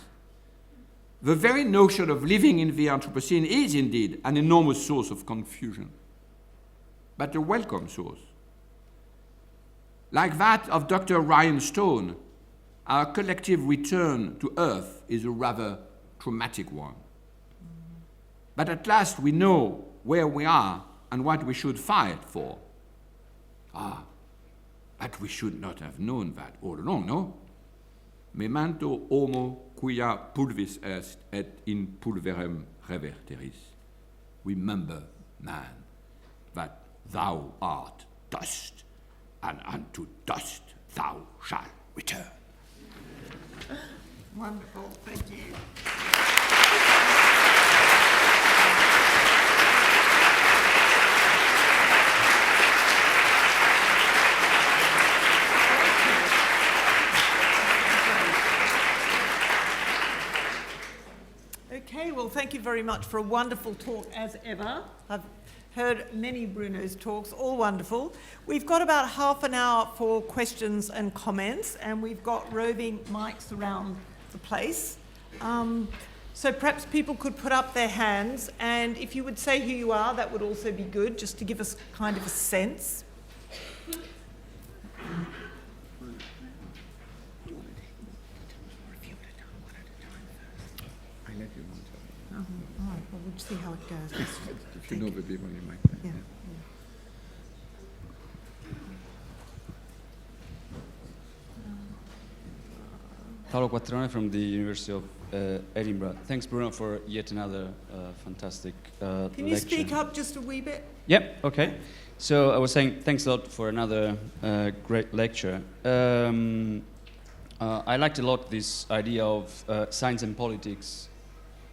the very notion of living in the Anthropocene is indeed an enormous source of confusion, but a welcome source. Like that of Dr. Ryan Stone, our collective return to Earth is a rather traumatic one. But at last we know where we are and what we should fight for. But we should not have known that all along, no? Memento homo quia pulvis est et in pulverem reverteris. Remember, man, that thou art dust, and unto dust thou shalt return. Wonderful, thank you. Okay, well, thank you very much for a wonderful talk as ever. I've heard many Bruno's talks, all wonderful. We've got about half an hour for questions and comments, and we've got roving mics around the place. So perhaps people could put up their hands, and if you would say who you are, that would also be good, just to give us kind of a sense. We'll see how it goes. If you know the people, you might. Yeah. Paolo Quattrone from the University of Edinburgh. Thanks, Bruno, for yet another fantastic lecture. Can you speak up just a wee bit? Yep, okay. So I was saying thanks a lot for another great lecture. I liked a lot this idea of science and politics.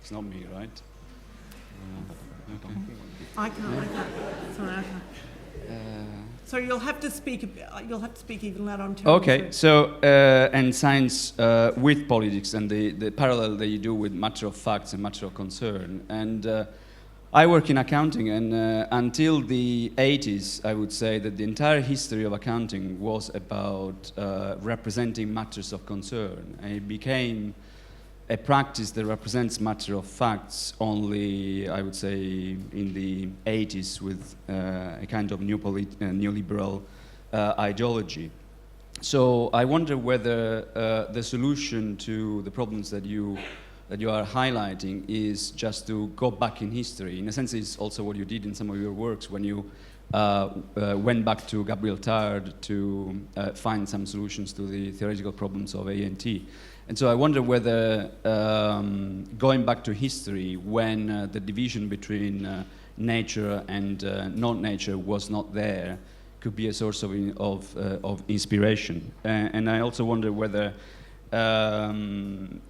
It's not me, right? Okay. I can't. Sorry, I can't. So you'll have to speak. You'll have to speak even louder on television. Okay. So and science with politics and the parallel that you do with matter of facts and matter of concern. And I work in accounting, and until the 80s, I would say that the entire history of accounting was about representing matters of concern. And it became a practice that represents matter of facts only, I would say, in the 80s with a kind of neoliberal ideology. So I wonder whether the solution to the problems that you are highlighting is just to go back in history. In a sense, it's also what you did in some of your works when you went back to Gabriel Tard to find some solutions to the theoretical problems of A&T. And so I wonder whether going back to history when the division between nature and non-nature was not there could be a source of inspiration. And I also wonder whether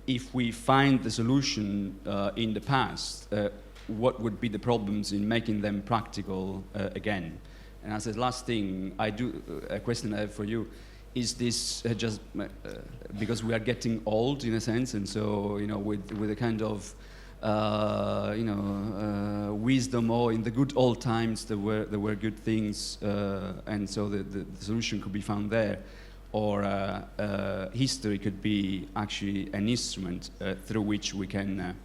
if we find the solution in the past, what would be the problems in making them practical again? And as a last thing, a question I have for you. Is this just because we are getting old in a sense, and so with a kind of wisdom, or in the good old times there were good things, and so the solution could be found there, or history could be actually an instrument through which we can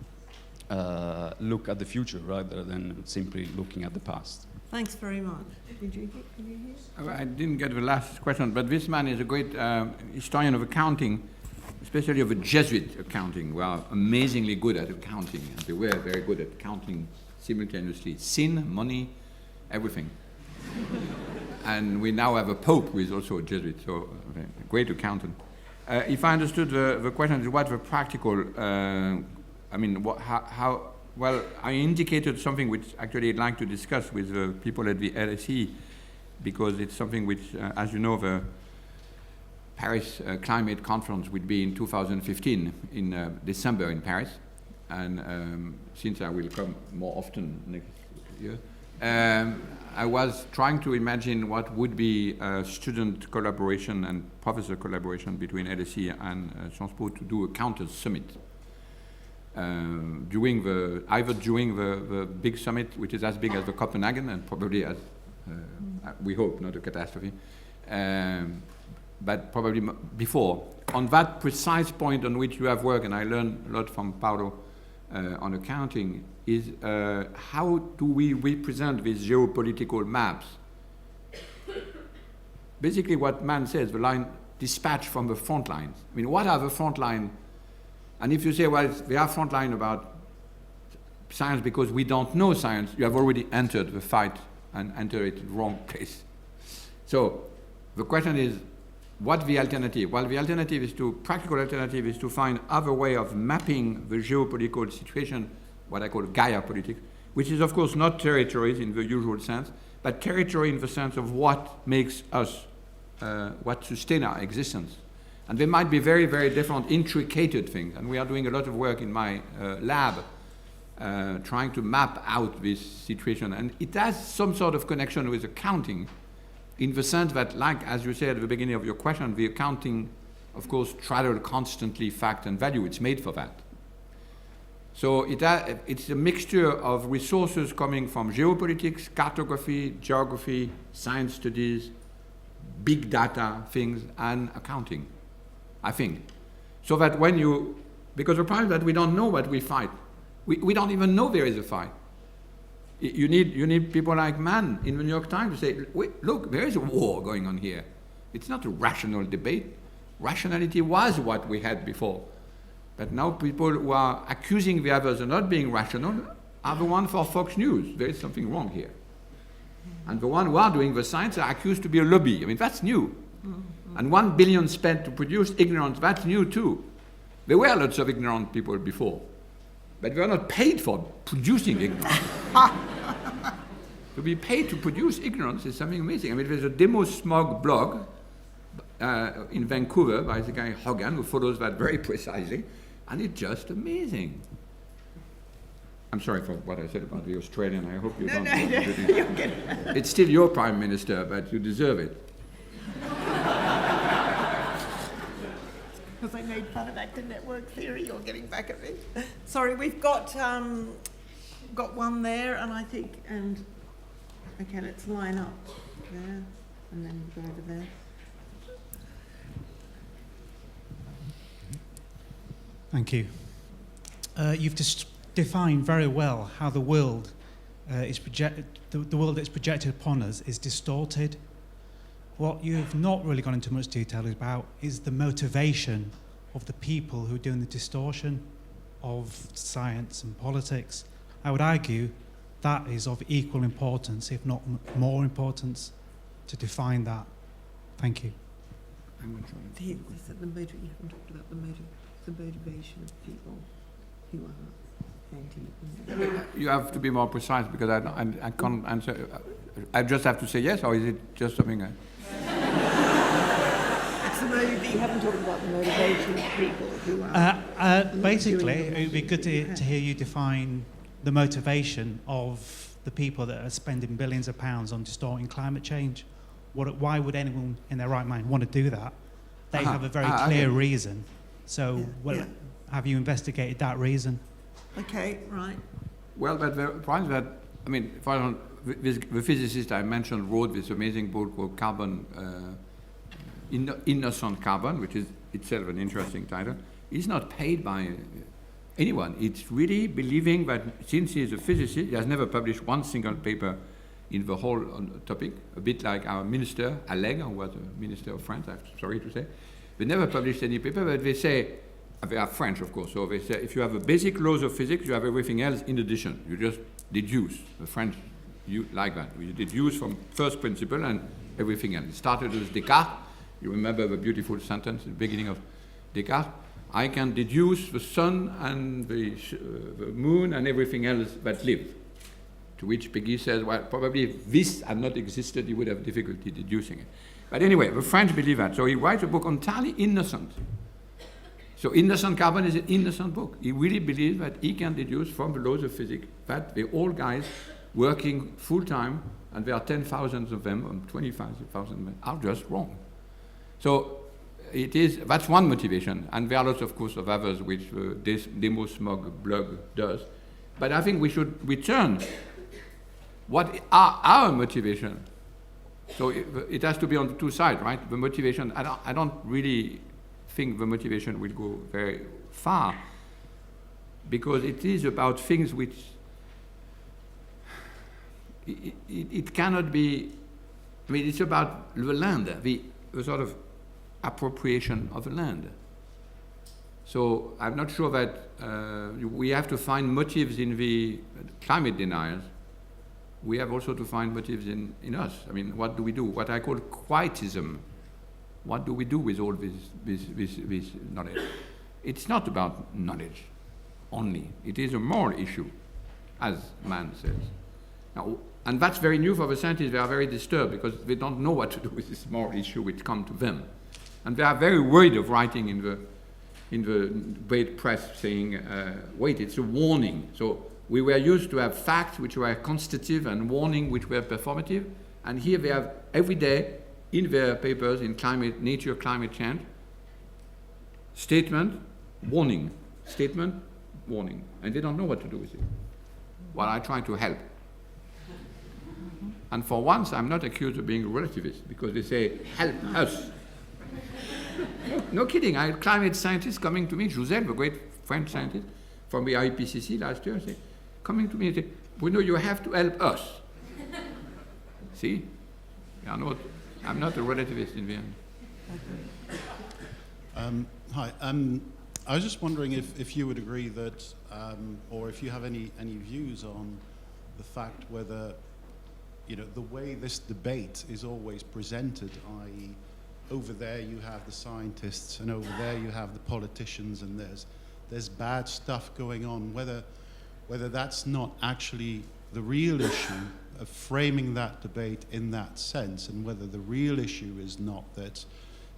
look at the future rather than simply looking at the past. Thanks very much. Did you hear? I didn't get the last question, but this man is a great historian of accounting, especially of a Jesuit accounting, who are amazingly good at accounting, and they were very good at counting simultaneously sin, money, everything. And we now have a pope who is also a Jesuit, so a great accountant. If I understood the question, is what the practical, well, I indicated something which actually I'd like to discuss with the people at the LSE, because it's something which, as you know, the Paris Climate Conference will be in 2015 in December in Paris, and since I will come more often next year, I was trying to imagine what would be student collaboration and professor collaboration between LSE and Sciences Po to do a counter summit. During the big summit, which is as big as the Copenhagen, and probably as, we hope, not a catastrophe, but probably before. On that precise point on which you have worked, and I learned a lot from Paolo on accounting, is how do we represent these geopolitical maps? Basically what Mann says, the line dispatched from the front lines. I mean, what are the front lines? And if you say, well, we are frontline about science because we don't know science, you have already entered the fight and entered it in the wrong place. So the question is, what's the alternative? Well, the alternative is practical alternative is to find other way of mapping the geopolitical situation, what I call Gaia politics, which is of course not territories in the usual sense, but territory in the sense of what makes us, what sustain our existence. And they might be very, very different, intricate things. And we are doing a lot of work in my lab trying to map out this situation. And it has some sort of connection with accounting in the sense that, like, as you said at the beginning of your question, the accounting, of course, straddles constantly fact and value. It's made for that. So it's a mixture of resources coming from geopolitics, cartography, geography, science studies, big data things, and accounting, I think. So that because the problem is that we don't know what we fight. We don't even know there is a fight. You need people like Mann in the New York Times to say, wait, look, there is a war going on here. It's not a rational debate. Rationality was what we had before. But now people who are accusing the others of not being rational are the ones for Fox News. There is something wrong here. And the ones who are doing the science are accused to be a lobby. I mean, that's new. And 1 billion spent to produce ignorance, that's new too. There were lots of ignorant people before. But we are not paid for producing ignorance. To be paid to produce ignorance is something amazing. I mean, there's a Demo Smog blog in Vancouver by the guy Hogan, who follows that very precisely, and it's just amazing. I'm sorry for what I said about the Australian. I hope you don't. You're good. It's still your Prime Minister, but you deserve it. Because I made fun of active network theory, you're getting back at me. Sorry, we've got one there, and I think, okay, let's line up there, and then go over there. Thank you. You've defined very well how the world the world that's projected upon us is distorted. What you've not really gone into much detail about is the motivation of the people who are doing the distortion of science and politics. I would argue that is of equal importance, if not more importance, to define that. Thank you. You haven't talked about the motivation of people who are anti. You have to be more precise because I can't answer. I just have to say yes, or is it just something? You haven't talked about the motivation of people who are. Basically, it would be good to hear you define the motivation of the people that are spending billions of pounds on distorting climate change. Why would anyone in their right mind want to do that? They have a very clear reason. So, have you investigated that reason? Okay, right. Well, but the problem is that, I mean, the physicist I mentioned wrote this amazing book called Carbon, Innocent Carbon, which is itself an interesting title. He's not paid by anyone. It's really believing that since he's a physicist, he has never published one single paper in the whole topic, a bit like our minister, Allègre, who was a minister of France, I'm sorry to say. They never published any paper, but they say, they are French, of course, so they say if you have the basic laws of physics, you have everything else in addition. You just deduce. The French like that. You deduce from first principle and everything else. It started with Descartes. You remember the beautiful sentence at the beginning of Descartes? I can deduce the sun and the moon and everything else that live. To which Peggy says, well, probably if this had not existed, he would have difficulty deducing it. But anyway, the French believe that. So he writes a book entirely innocent. So Innocent Carbon is an innocent book. He really believes that he can deduce from the laws of physics that they're all guys working full-time, and there are 10,000 of them, and 25,000 men are just wrong. So that's one motivation, and there are lots, of course, of others which this Demo Smog blog does. But I think we should return what are our motivation. So it has to be on the two sides, right? The motivation, I don't really think the motivation will go very far, because it is about things which it cannot be. I mean, it's about the land, the sort of appropriation of the land. So I'm not sure that we have to find motives in the climate deniers. We have also to find motives in us. I mean, what do we do? What I call quietism. What do we do with all this knowledge? It's not about knowledge only. It is a moral issue, as Mann says. Now, and that's very new for the scientists. They are very disturbed because they don't know what to do with this moral issue which comes to them. And they are very worried of writing in the great press saying, wait, it's a warning. So we were used to have facts which were constitutive and warning which were performative. And here they have every day in their papers in Nature Climate Change, statement, warning, statement, warning, and they don't know what to do with it. Well, I try to help. And for once, I'm not accused of being a relativist, because they say, help us. No kidding, I had climate scientists coming to me, Joseph, a great French scientist from the IPCC last year, coming to me and say, Bruno, you have to help us. See? I'm not a relativist in the end. Hi. I was just wondering if you would agree that, or if you have any views on the fact whether, the way this debate is always presented, i.e., over there you have the scientists, and over there you have the politicians, and there's bad stuff going on. Whether that's not actually the real issue of framing that debate in that sense, and whether the real issue is not that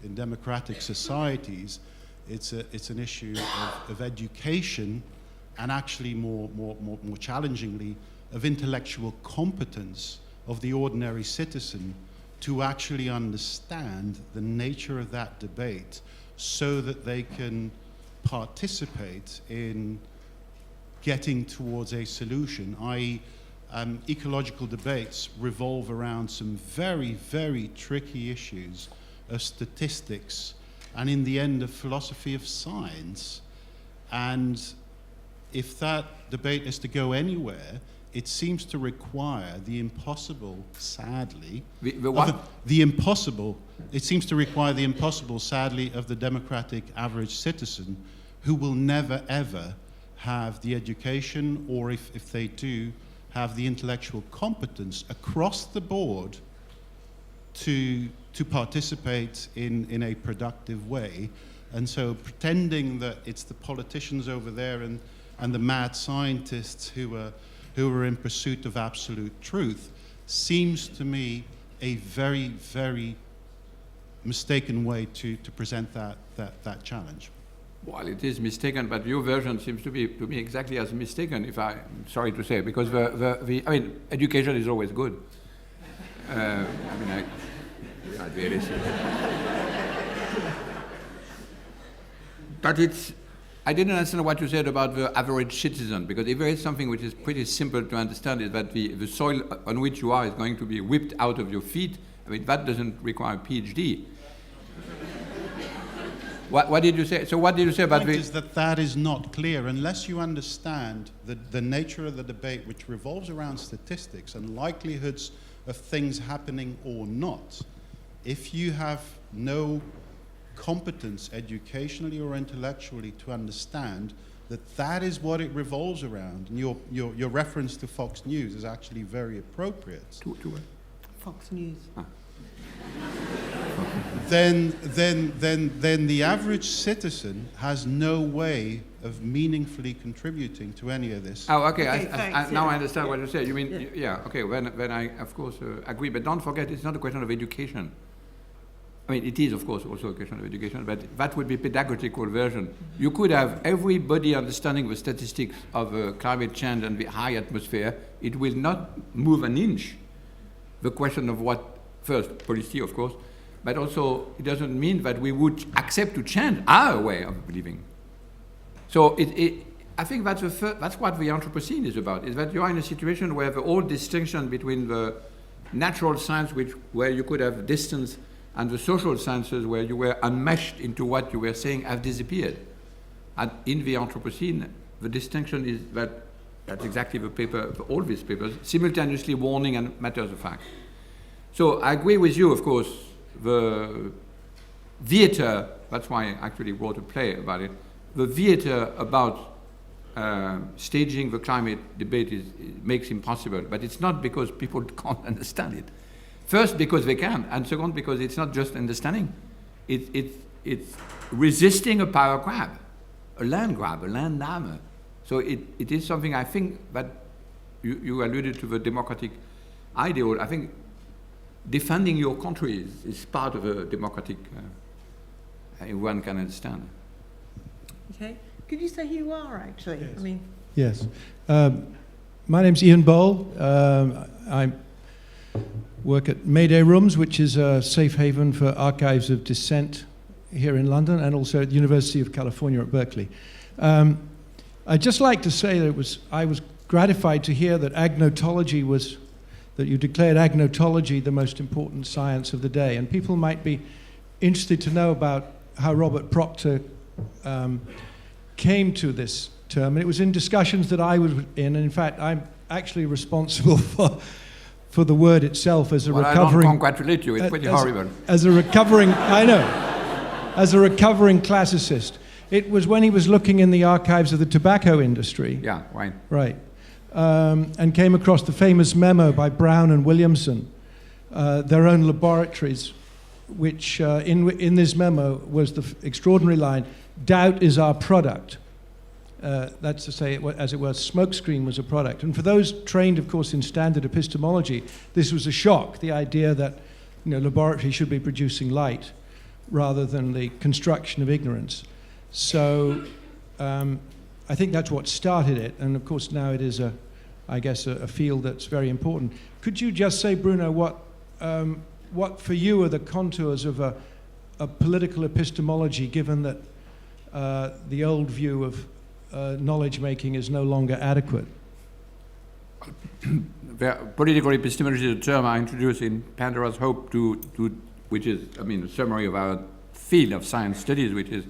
in democratic societies it's an issue of education, and actually more challengingly of intellectual competence of the ordinary citizen to actually understand the nature of that debate so that they can participate in getting towards a solution, i.e., ecological debates revolve around some very, very tricky issues of statistics and in the end of philosophy of science. And if that debate is to go anywhere, it seems to require the impossible, sadly. The impossible. It seems to require the impossible, sadly, of the democratic average citizen, who will never, ever have the education, or if they do, have the intellectual competence across the board to participate in a productive way. And so pretending that it's the politicians over there and the mad scientists who are in pursuit of absolute truth seems to me a very, very mistaken way to present that challenge. Well, it is mistaken, but your version seems to be, to me, exactly as mistaken, if I'm sorry to say, because education is always good. But I didn't understand what you said about the average citizen, because if there is something which is pretty simple to understand, is that the soil on which you are is going to be whipped out of your feet. That doesn't require a PhD. What did you say? So what did you say about the point is that is not clear unless you understand the nature of the debate, which revolves around statistics and likelihoods of things happening or not. If you have no competence educationally or intellectually to understand that is what it revolves around, and your reference to Fox News is actually very appropriate. To what? Fox News. Then the average citizen has no way of meaningfully contributing to any of this. Oh, okay. Thanks, now yeah. I understand what you say. You mean, okay, when I, of course, agree. But don't forget, it's not a question of education. I mean, it is, of course, also a question of education, but that would be a pedagogical version. You could have everybody understanding the statistics of climate change and the high atmosphere. It will not move an inch. The question of what, first, policy, of course, but also it doesn't mean that we would accept to change our way of living. So I think that's what the Anthropocene is about, is that you are in a situation where the old distinction between the natural science, where you could have distance, and the social sciences, where you were enmeshed into what you were saying, have disappeared. And in the Anthropocene, the distinction is that's exactly the paper, all these papers, simultaneously warning and matters of fact. So I agree with you, of course, the theater, that's why I actually wrote a play about it, the theater about staging the climate debate makes impossible, but it's not because people can't understand it. First, because they can, and second, because it's not just understanding. It's resisting a power grab, a land grabber. So it is something, I think, that you alluded to the democratic ideal. I think defending your country is part of a democratic, everyone can understand. Okay. Could you say who you are, actually? Yes. Yes. My name's Ian Bowl. I work at Mayday Rooms, which is a safe haven for archives of dissent here in London, and also at the University of California at Berkeley. I'd just like to say that I was gratified to hear that that you declared agnotology the most important science of the day. And people might be interested to know about how Robert Proctor came to this term. And it was in discussions that I was in, and in fact, I'm actually responsible for the word itself as a recovering... I don't congratulate you, it's pretty horrible. As a recovering, I know, as a recovering classicist. It was when he was looking in the archives of the tobacco industry. Yeah, right. Right. And came across the famous memo by Brown and Williamson, their own laboratories, which in this memo was the extraordinary line, "Doubt is our product." That's to say, as it were, smokescreen was a product. And for those trained, of course, in standard epistemology, this was a shock, the idea that laboratory should be producing light rather than the construction of ignorance. So I think that's what started it. And of course, now it is, I guess, a field that's very important. Could you just say, Bruno, what for you are the contours of a political epistemology, given that the old view of knowledge making is no longer adequate? Political epistemology is a term I introduced in Pandora's Hope, which is, a summary of our field of science studies, which is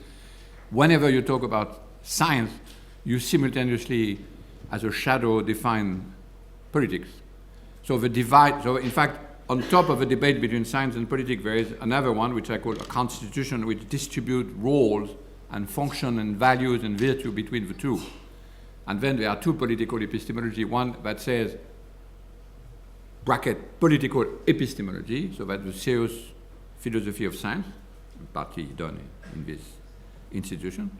whenever you talk about science, you simultaneously, as a shadow, define politics. So in fact, on top of a debate between science and politics, there is another one, which I call a constitution, which distributes roles and function and values and virtue between the two. And then there are two political epistemology, one that says, bracket, political epistemology, so that's the serious philosophy of science, partly done in this institution.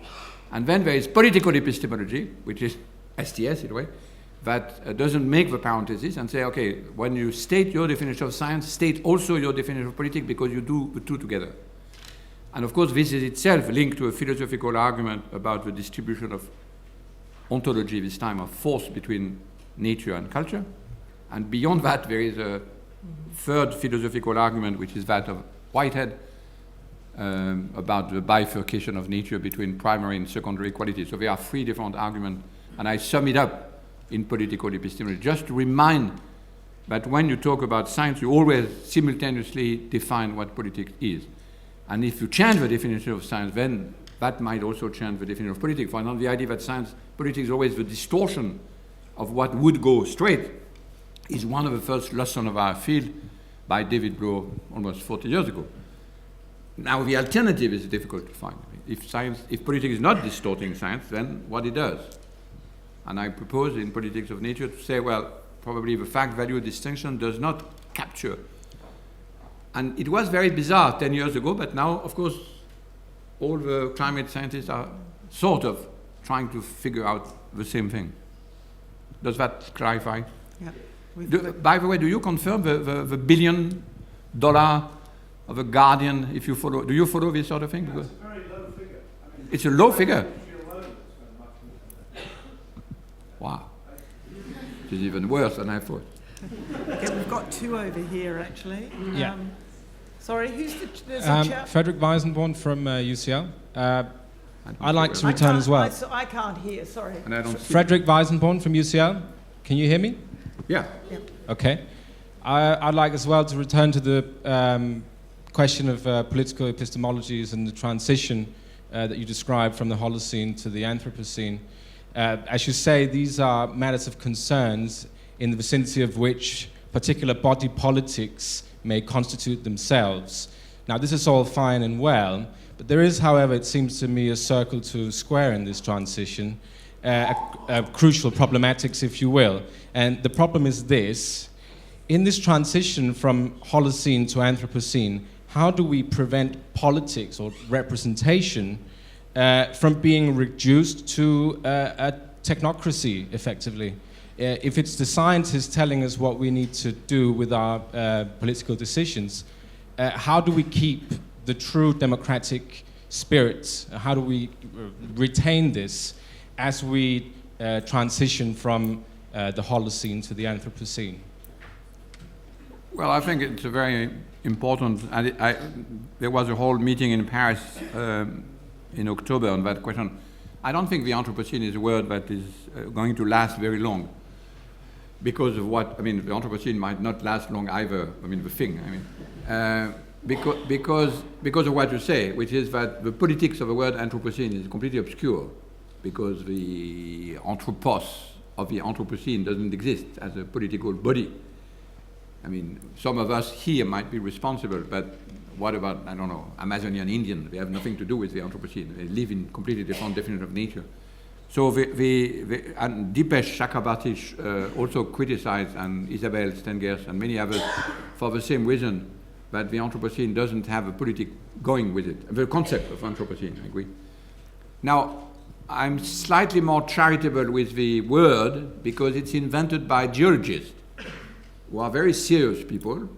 And then there is political epistemology, which is STS in a way, that doesn't make the parenthesis and say, okay, when you state your definition of science, state also your definition of politics, because you do the two together. And of course, this is itself linked to a philosophical argument about the distribution of ontology, this time of force between nature and culture. And beyond that, there is a third philosophical argument, which is that of Whitehead, about the bifurcation of nature between primary and secondary qualities. So there are three different arguments, and I sum it up in political epistemology, just to remind that when you talk about science, you always simultaneously define what politics is. And if you change the definition of science, then that might also change the definition of politics. For example, the idea that politics is always the distortion of what would go straight is one of the first lessons of our field by David Bloor almost 40 years ago. Now, the alternative is difficult to find. If politics is not distorting science, then what it does? And I propose in Politics of Nature to say, well, probably the fact-value distinction does not capture. And it was very bizarre 10 years ago, but now, of course, all the climate scientists are sort of trying to figure out the same thing. Does that clarify? Yeah. By the way, do you confirm the $1 billion of a Guardian, if you follow, do you follow this sort of thing? It's a very low figure. It's a low figure? Wow. It is even worse than I thought. Okay, we've got two over here, actually. Yeah. Sorry, who's there's a chap? Frederick Weisenborn from UCL. I'd like to return as well. I can't hear, sorry. And I don't see Frederick Weisenborn from UCL. Can you hear me? Yeah. Okay. I'd like as well to return to the question of political epistemologies and the transition that you described from the Holocene to the Anthropocene. As you say, these are matters of concerns in the vicinity of which particular body politics may constitute themselves. Now, this is all fine and well, but there is, however, it seems to me, a circle to square in this transition, a crucial problematics, if you will. And the problem is this: in this transition from Holocene to Anthropocene, how do we prevent politics or representation from being reduced to a technocracy, effectively? If it's the scientists telling us what we need to do with our political decisions, how do we keep the true democratic spirit? How do we retain this as we transition from the Holocene to the Anthropocene? Well, I think it's a very important, and there was a whole meeting in Paris in October on that question. I don't think the Anthropocene is a word that is going to last very long because of what, I mean, the Anthropocene might not last long either, I mean, the thing, I mean, because of what you say, which is that the politics of the word Anthropocene is completely obscure because the anthropos of the Anthropocene doesn't exist as a political body. I mean, some of us here might be responsible, but what about, I don't know, Amazonian Indian? They have nothing to do with the Anthropocene. They live in completely different definition of nature. So and Dipesh Chakrabarty also criticized, and Isabel Stengers and many others, for the same reason, that the Anthropocene doesn't have a politic going with it. The concept of Anthropocene, I agree. Now, I'm slightly more charitable with the word because it's invented by geologists who are very serious people.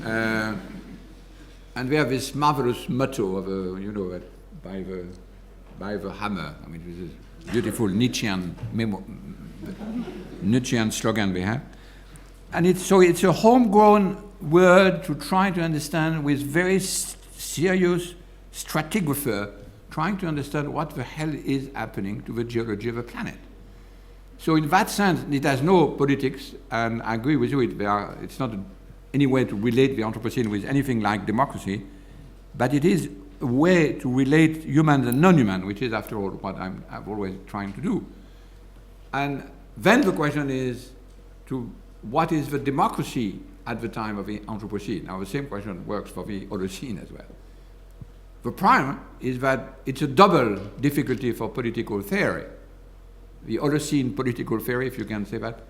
And we have this marvelous motto of, you know, by the hammer. I mean, this is beautiful Nietzschean slogan we have. And it's a homegrown word to try to understand with very serious stratigrapher, trying to understand what the hell is happening to the geology of the planet. So in that sense, it has no politics, and I agree with you, it's not any way to relate the Anthropocene with anything like democracy, but it is a way to relate human and non-human, which is, after all, what I'm always trying to do. And then the question is, what is the democracy at the time of the Anthropocene? Now, the same question works for the Holocene as well. The prime is that it's a double difficulty for political theory. The Holocene political theory, if you can say that,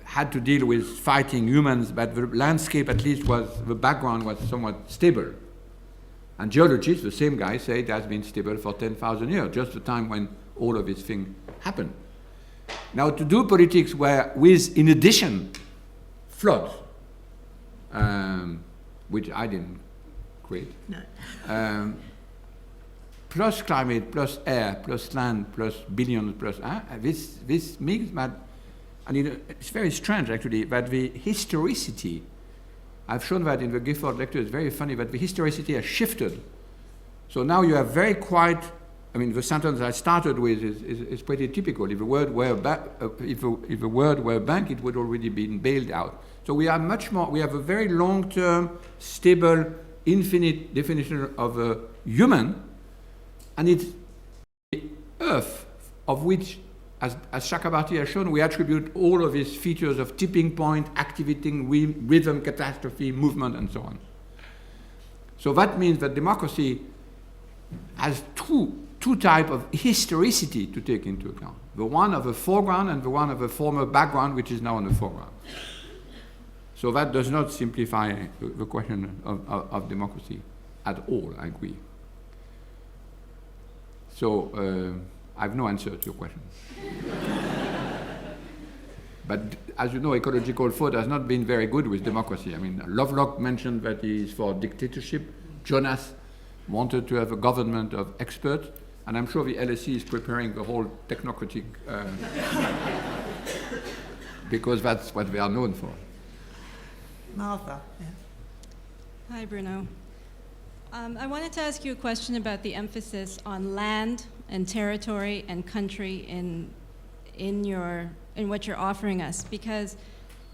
had to deal with fighting humans, but the landscape at least the background was somewhat stable. And geologists, the same guy, say it has been stable for 10,000 years, just the time when all of this thing happened. Now, to do politics with, in addition, floods, which I didn't create, no. Plus climate, plus air, plus land, plus billions, plus this means that, and it's very strange actually, that the historicity, I've shown that in the Gifford lecture, it's very funny that the historicity has shifted. So now you have very quiet, I mean, the sentence I started with is pretty typical. If the word were if the word were bank, it would already been bailed out. So we are much more, we have a very long-term, stable, infinite definition of a human, and it's the earth of which, as Chakrabarty has shown, we attribute all of these features of tipping point, activating rhythm, catastrophe, movement, and so on. So that means that democracy has two types of historicity to take into account. The one of the foreground and the one of the former background, which is now in the foreground. So that does not simplify the question of democracy at all, I agree. So I have no answer to your question. But as you know, ecological thought has not been very good with democracy. I mean, Lovelock mentioned that he is for dictatorship. Jonas wanted to have a government of experts. And I'm sure the LSE is preparing the whole technocratic, because that's what they are known for. Martha. Yeah. Hi, Bruno. I wanted to ask you a question about the emphasis on land and territory and country in what you're offering us, because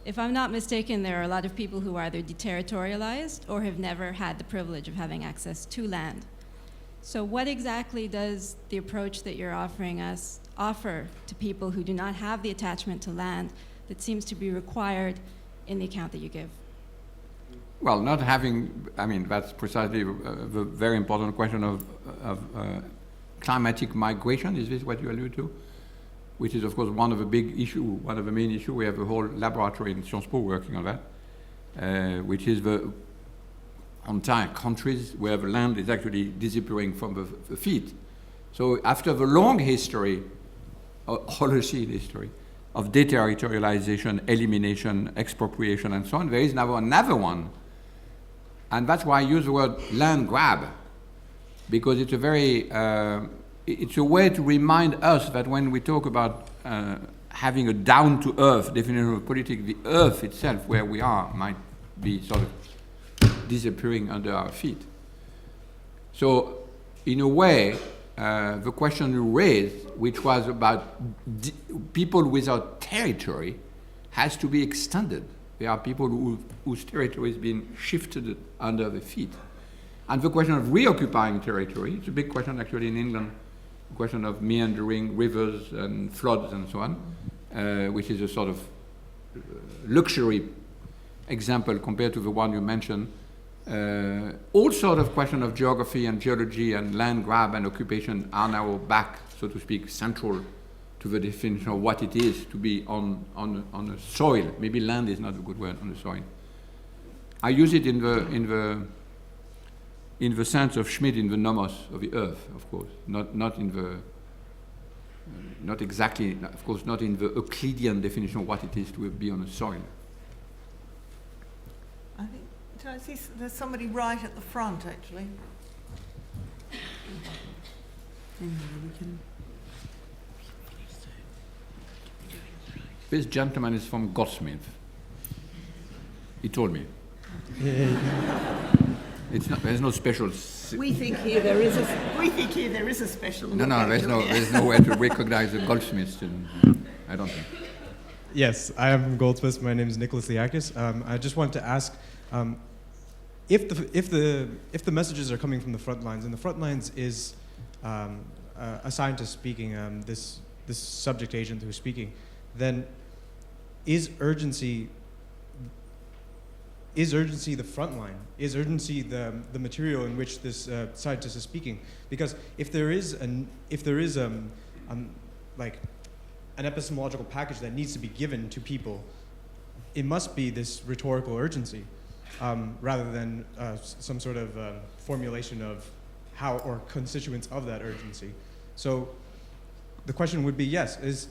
if I'm not mistaken, there are a lot of people who are either deterritorialized or have never had the privilege of having access to land. So what exactly does the approach that you're offering us offer to people who do not have the attachment to land that seems to be required in the account that you give? Well, not having, I mean, that's precisely the very important question of climatic migration. Is this what you allude to? Which is, of course, one of the big issues, one of the main issues. We have a whole laboratory in Sciences Po working on that, which is the entire countries where the land is actually disappearing from the feet. So after the long history, Holocene history, of deterritorialization, elimination, expropriation, and so on, there is now another one. And that's why I use the word land grab, because it's a very, it's a way to remind us that when we talk about having a down-to-earth definition of politics, the earth itself, where we are, might be sort of disappearing under our feet. So, in a way, the question you raised, which was about people without territory, has to be extended. There are people whose territory is being shifted under their feet. And the question of reoccupying territory, it's a big question actually in England, the question of meandering rivers and floods and so on, which is a sort of luxury example compared to the one you mentioned. All sort of question of geography and geology and land grab and occupation are now back, so to speak, central to the definition of what it is to be on a soil. Maybe land is not a good word, on the soil. I use it in the sense of Schmidt in the nomos of the earth, of course, not exactly, of course, not in the Euclidean definition of what it is to be on a soil. I think, do I see there's somebody right at the front, actually. This gentleman is from Goldsmith. He told me. It's not, there's no special. We think here there is a special. No, there's no way to recognize the goldsmiths. I don't think. Yes, I am from Goldsmiths. My name is Nicholas Liakis. I just wanted to ask if the messages are coming from the front lines, and the front lines is a scientist speaking, this subject agent who's speaking, then is urgency the front line? Is urgency the material in which this scientist is speaking? Because if there is like an epistemological package that needs to be given to people, it must be this rhetorical urgency, rather than some sort of formulation of how or constituents of that urgency. So the question would be, yes, is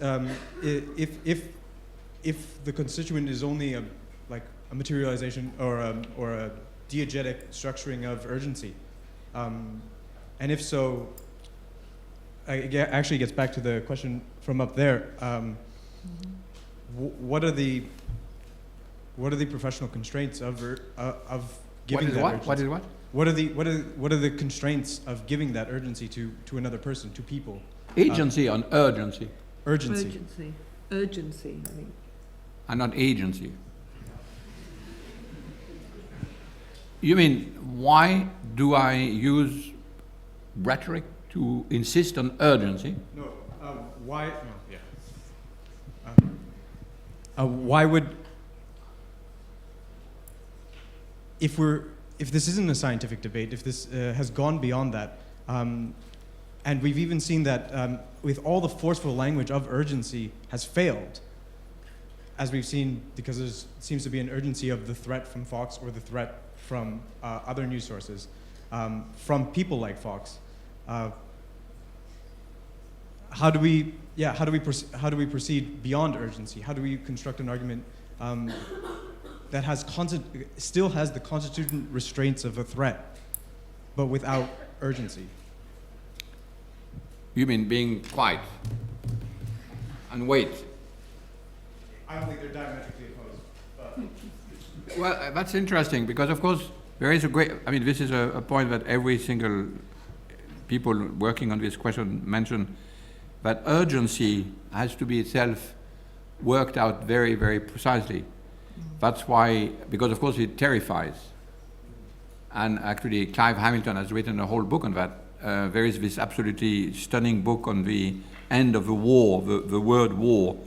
if the constituent is only a materialization or a diegetic structuring of urgency, and if so, it actually gets back to the question from up there. What are the professional constraints of giving that urgency? What is what? What are the constraints of giving that urgency to another person, to people? Agency on urgency. Urgency. Urgency, I think. And not agency. You mean, why do I use rhetoric to insist on urgency? No, why? No, yeah. Why would, if this isn't a scientific debate, if this has gone beyond that, and we've even seen that with all the forceful language of urgency has failed, as we've seen, because there seems to be an urgency of the threat from Fox or the threat from other news sources, from people like Fox. How do we proceed beyond urgency? How do we construct an argument that still has the constituent restraints of a threat, but without urgency? You mean being quiet and wait? I don't think they're diametrically opposed. But. Well, that's interesting because, of course, there is this is a point that every single people working on this question mention, that urgency has to be itself worked out very, very precisely. That's why, because of course it terrifies. And actually Clive Hamilton has written a whole book on that. There is this absolutely stunning book on the end of the war, the word war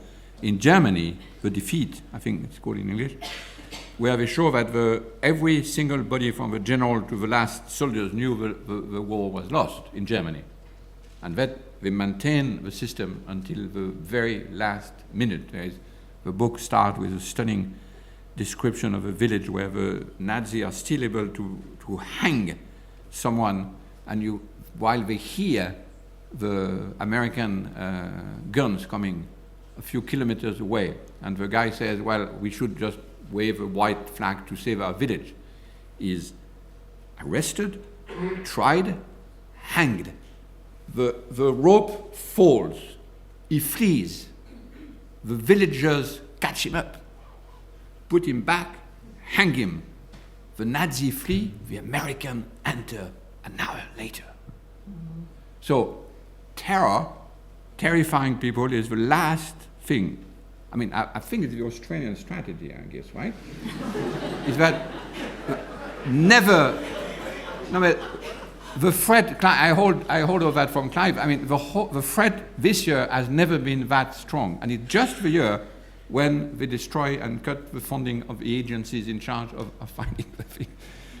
in Germany, the defeat, I think it's called in English, where they show that every single body from the general to the last soldiers knew the war was lost in Germany. And that they maintain the system until the very last minute. The book starts with a stunning description of a village where the Nazis are still able to hang someone, and while they hear the American guns coming a few kilometers away, and the guy says, well, we should just wave a white flag to save our village, is arrested, tried, hanged. The rope falls, he flees, the villagers catch him up, put him back, hang him. The Nazi flee, the American enter an hour later. So terror, terrifying people is the last thing. I mean, I think it's the Australian strategy, I guess, right? Is that never, no, but the threat, I hold of that from Clive, I mean, the threat this year has never been that strong. And it's just the year when they destroy and cut the funding of the agencies in charge of finding the thing.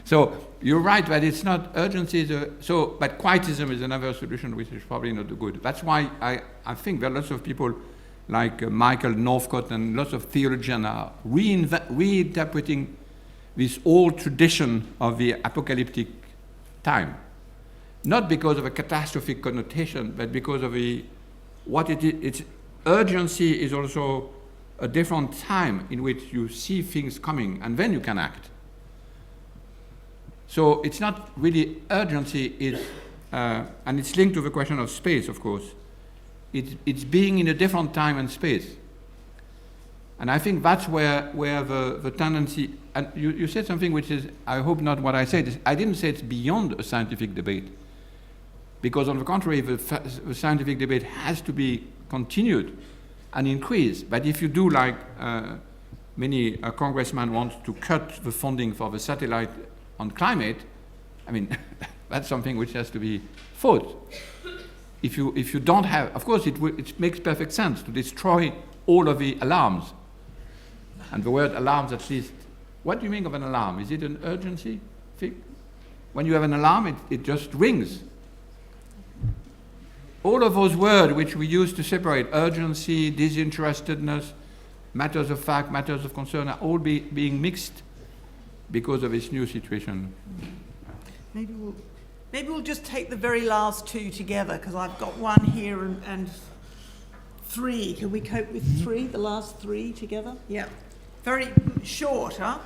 So you're right that it's not urgency, but quietism is another solution which is probably not good. That's why I think there are lots of people like Michael Northcott and lots of theologians are reinterpreting this old tradition of the apocalyptic time. Not because of a catastrophic connotation, but because of what it is. Its urgency is also a different time in which you see things coming and then you can act. So it's not really urgency, and it's linked to the question of space, of course. It's being in a different time and space. And I think that's where the tendency, and you said something which is, I hope not what I said, I didn't say it's beyond a scientific debate. Because on the contrary, the scientific debate has to be continued and increased. But if you do like many congressmen want to cut the funding for the satellite on climate, I mean, that's something which has to be fought. If you don't have, of course, it makes perfect sense to destroy all of the alarms. And the word alarms, at least, what do you mean of an alarm? Is it an urgency thing? When you have an alarm, it just rings. All of those words which we use to separate urgency, disinterestedness, matters of fact, matters of concern, are all being mixed because of this new situation. Maybe we'll just take the very last two together, because I've got one here and three. Can we cope with three, the last three together? Yeah. Very short, huh?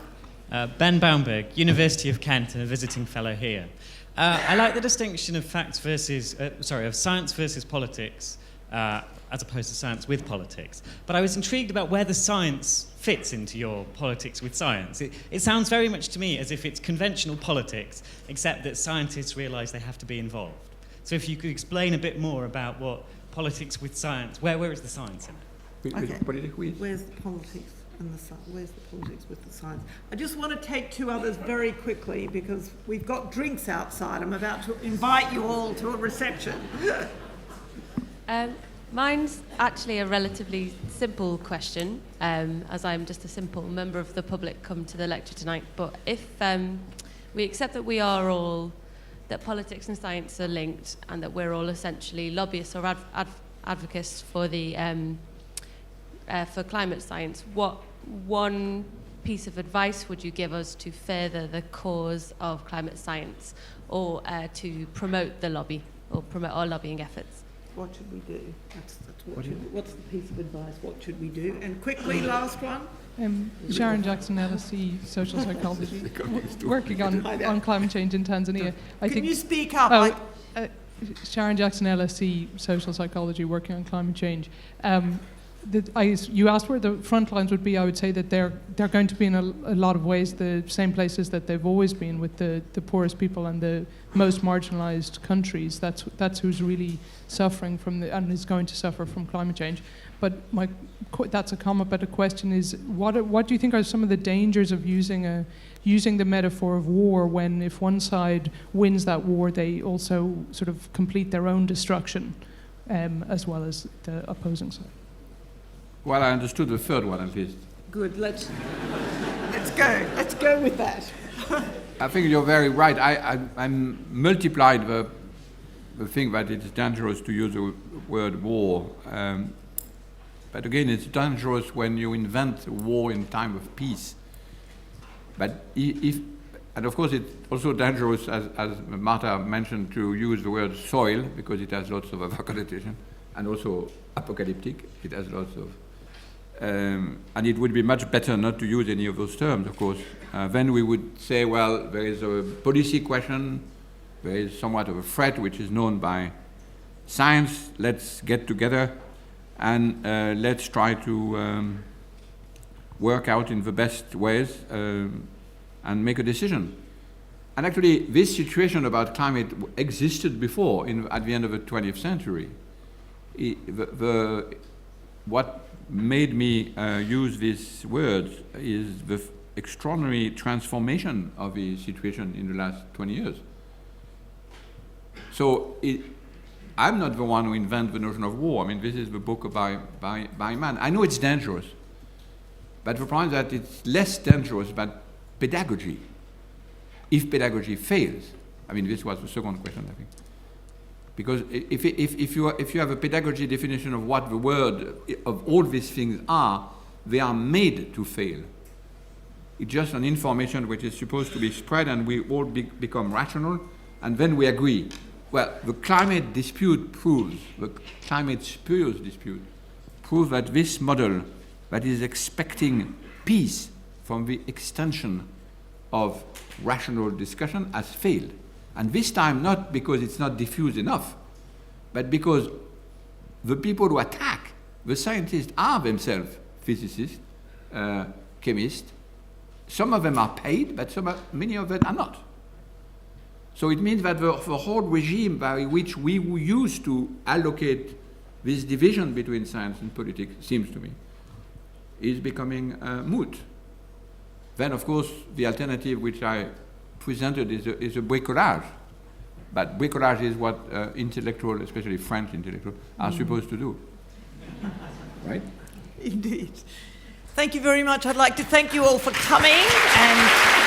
Ben Baumberg, University of Kent, and a visiting fellow here. I like the distinction of science versus politics, as opposed to science with politics. But I was intrigued about where the science fits into your politics with science. It sounds very much to me as if it's conventional politics, except that scientists realise they have to be involved. So if you could explain a bit more about what politics with science, where is the science in it? Okay. Where's the politics and where's the politics with the science? I just want to take two others very quickly because we've got drinks outside. I'm about to invite you all to a reception. Mine's actually a relatively simple question, as I'm just a simple member of the public come to the lecture tonight. But if we accept that politics and science are linked and that we're all essentially lobbyists or advocates for the for climate science, what one piece of advice would you give us to further the cause of climate science or to promote the lobby or promote our lobbying efforts? What should we do? What's the piece of advice? What should we do? And quickly, last one. Sharon Jackson, LSE Social Psychology, working on climate change in Tanzania. Can you speak up? Sharon Jackson, LSE Social Psychology, working on climate change. You asked where the front lines would be. I would say that they're going to be in a lot of ways the same places that they've always been, with the poorest people and the most marginalized countries. That's who's really suffering from and is going to suffer from climate change. But that's a comment. But the question is, what do you think are some of the dangers of using the metaphor of war when, if one side wins that war, they also sort of complete their own destruction, as well as the opposing side? Well, I understood the third one at least. Good. Let's go. Let's go with that. I think you're very right. I multiplied the thing that it's dangerous to use the word war. But again, it's dangerous when you invent war in time of peace. But and of course, it's also dangerous, as Marta mentioned, to use the word soil because it has lots of other connotation, and also apocalyptic. It has lots of. And it would be much better not to use any of those terms, of course. Then we would say, well, there is a policy question, there is somewhat of a threat which is known by science. Let's get together and let's try to work out in the best ways and make a decision. And actually, this situation about climate existed before, at the end of the 20th century. What made me use these words is the extraordinary transformation of the situation in the last 20 years. So I'm not the one who invented the notion of war. I mean, this is the book by man. I know it's dangerous, but the problem is that it's less dangerous than pedagogy. If pedagogy fails, I mean, this was the second question, I think. Because if you have a pedagogy definition of what the word of all these things are, they are made to fail. It's just an information which is supposed to be spread, and we all become rational, and then we agree. Well, the climate dispute proves, the climate spurious dispute, proves that this model that is expecting peace from the extension of rational discussion has failed. And this time not because it's not diffused enough, but because the people who attack, the scientists are themselves physicists, chemists. Some of them are paid, but many of them are not. So it means that the whole regime by which we used to allocate this division between science and politics, seems to me, is becoming moot. Then, of course, the alternative which I presented is a bricolage. But bricolage is what intellectuals, especially French intellectuals, are supposed to do. Right? Indeed. Thank you very much. I'd like to thank you all for coming and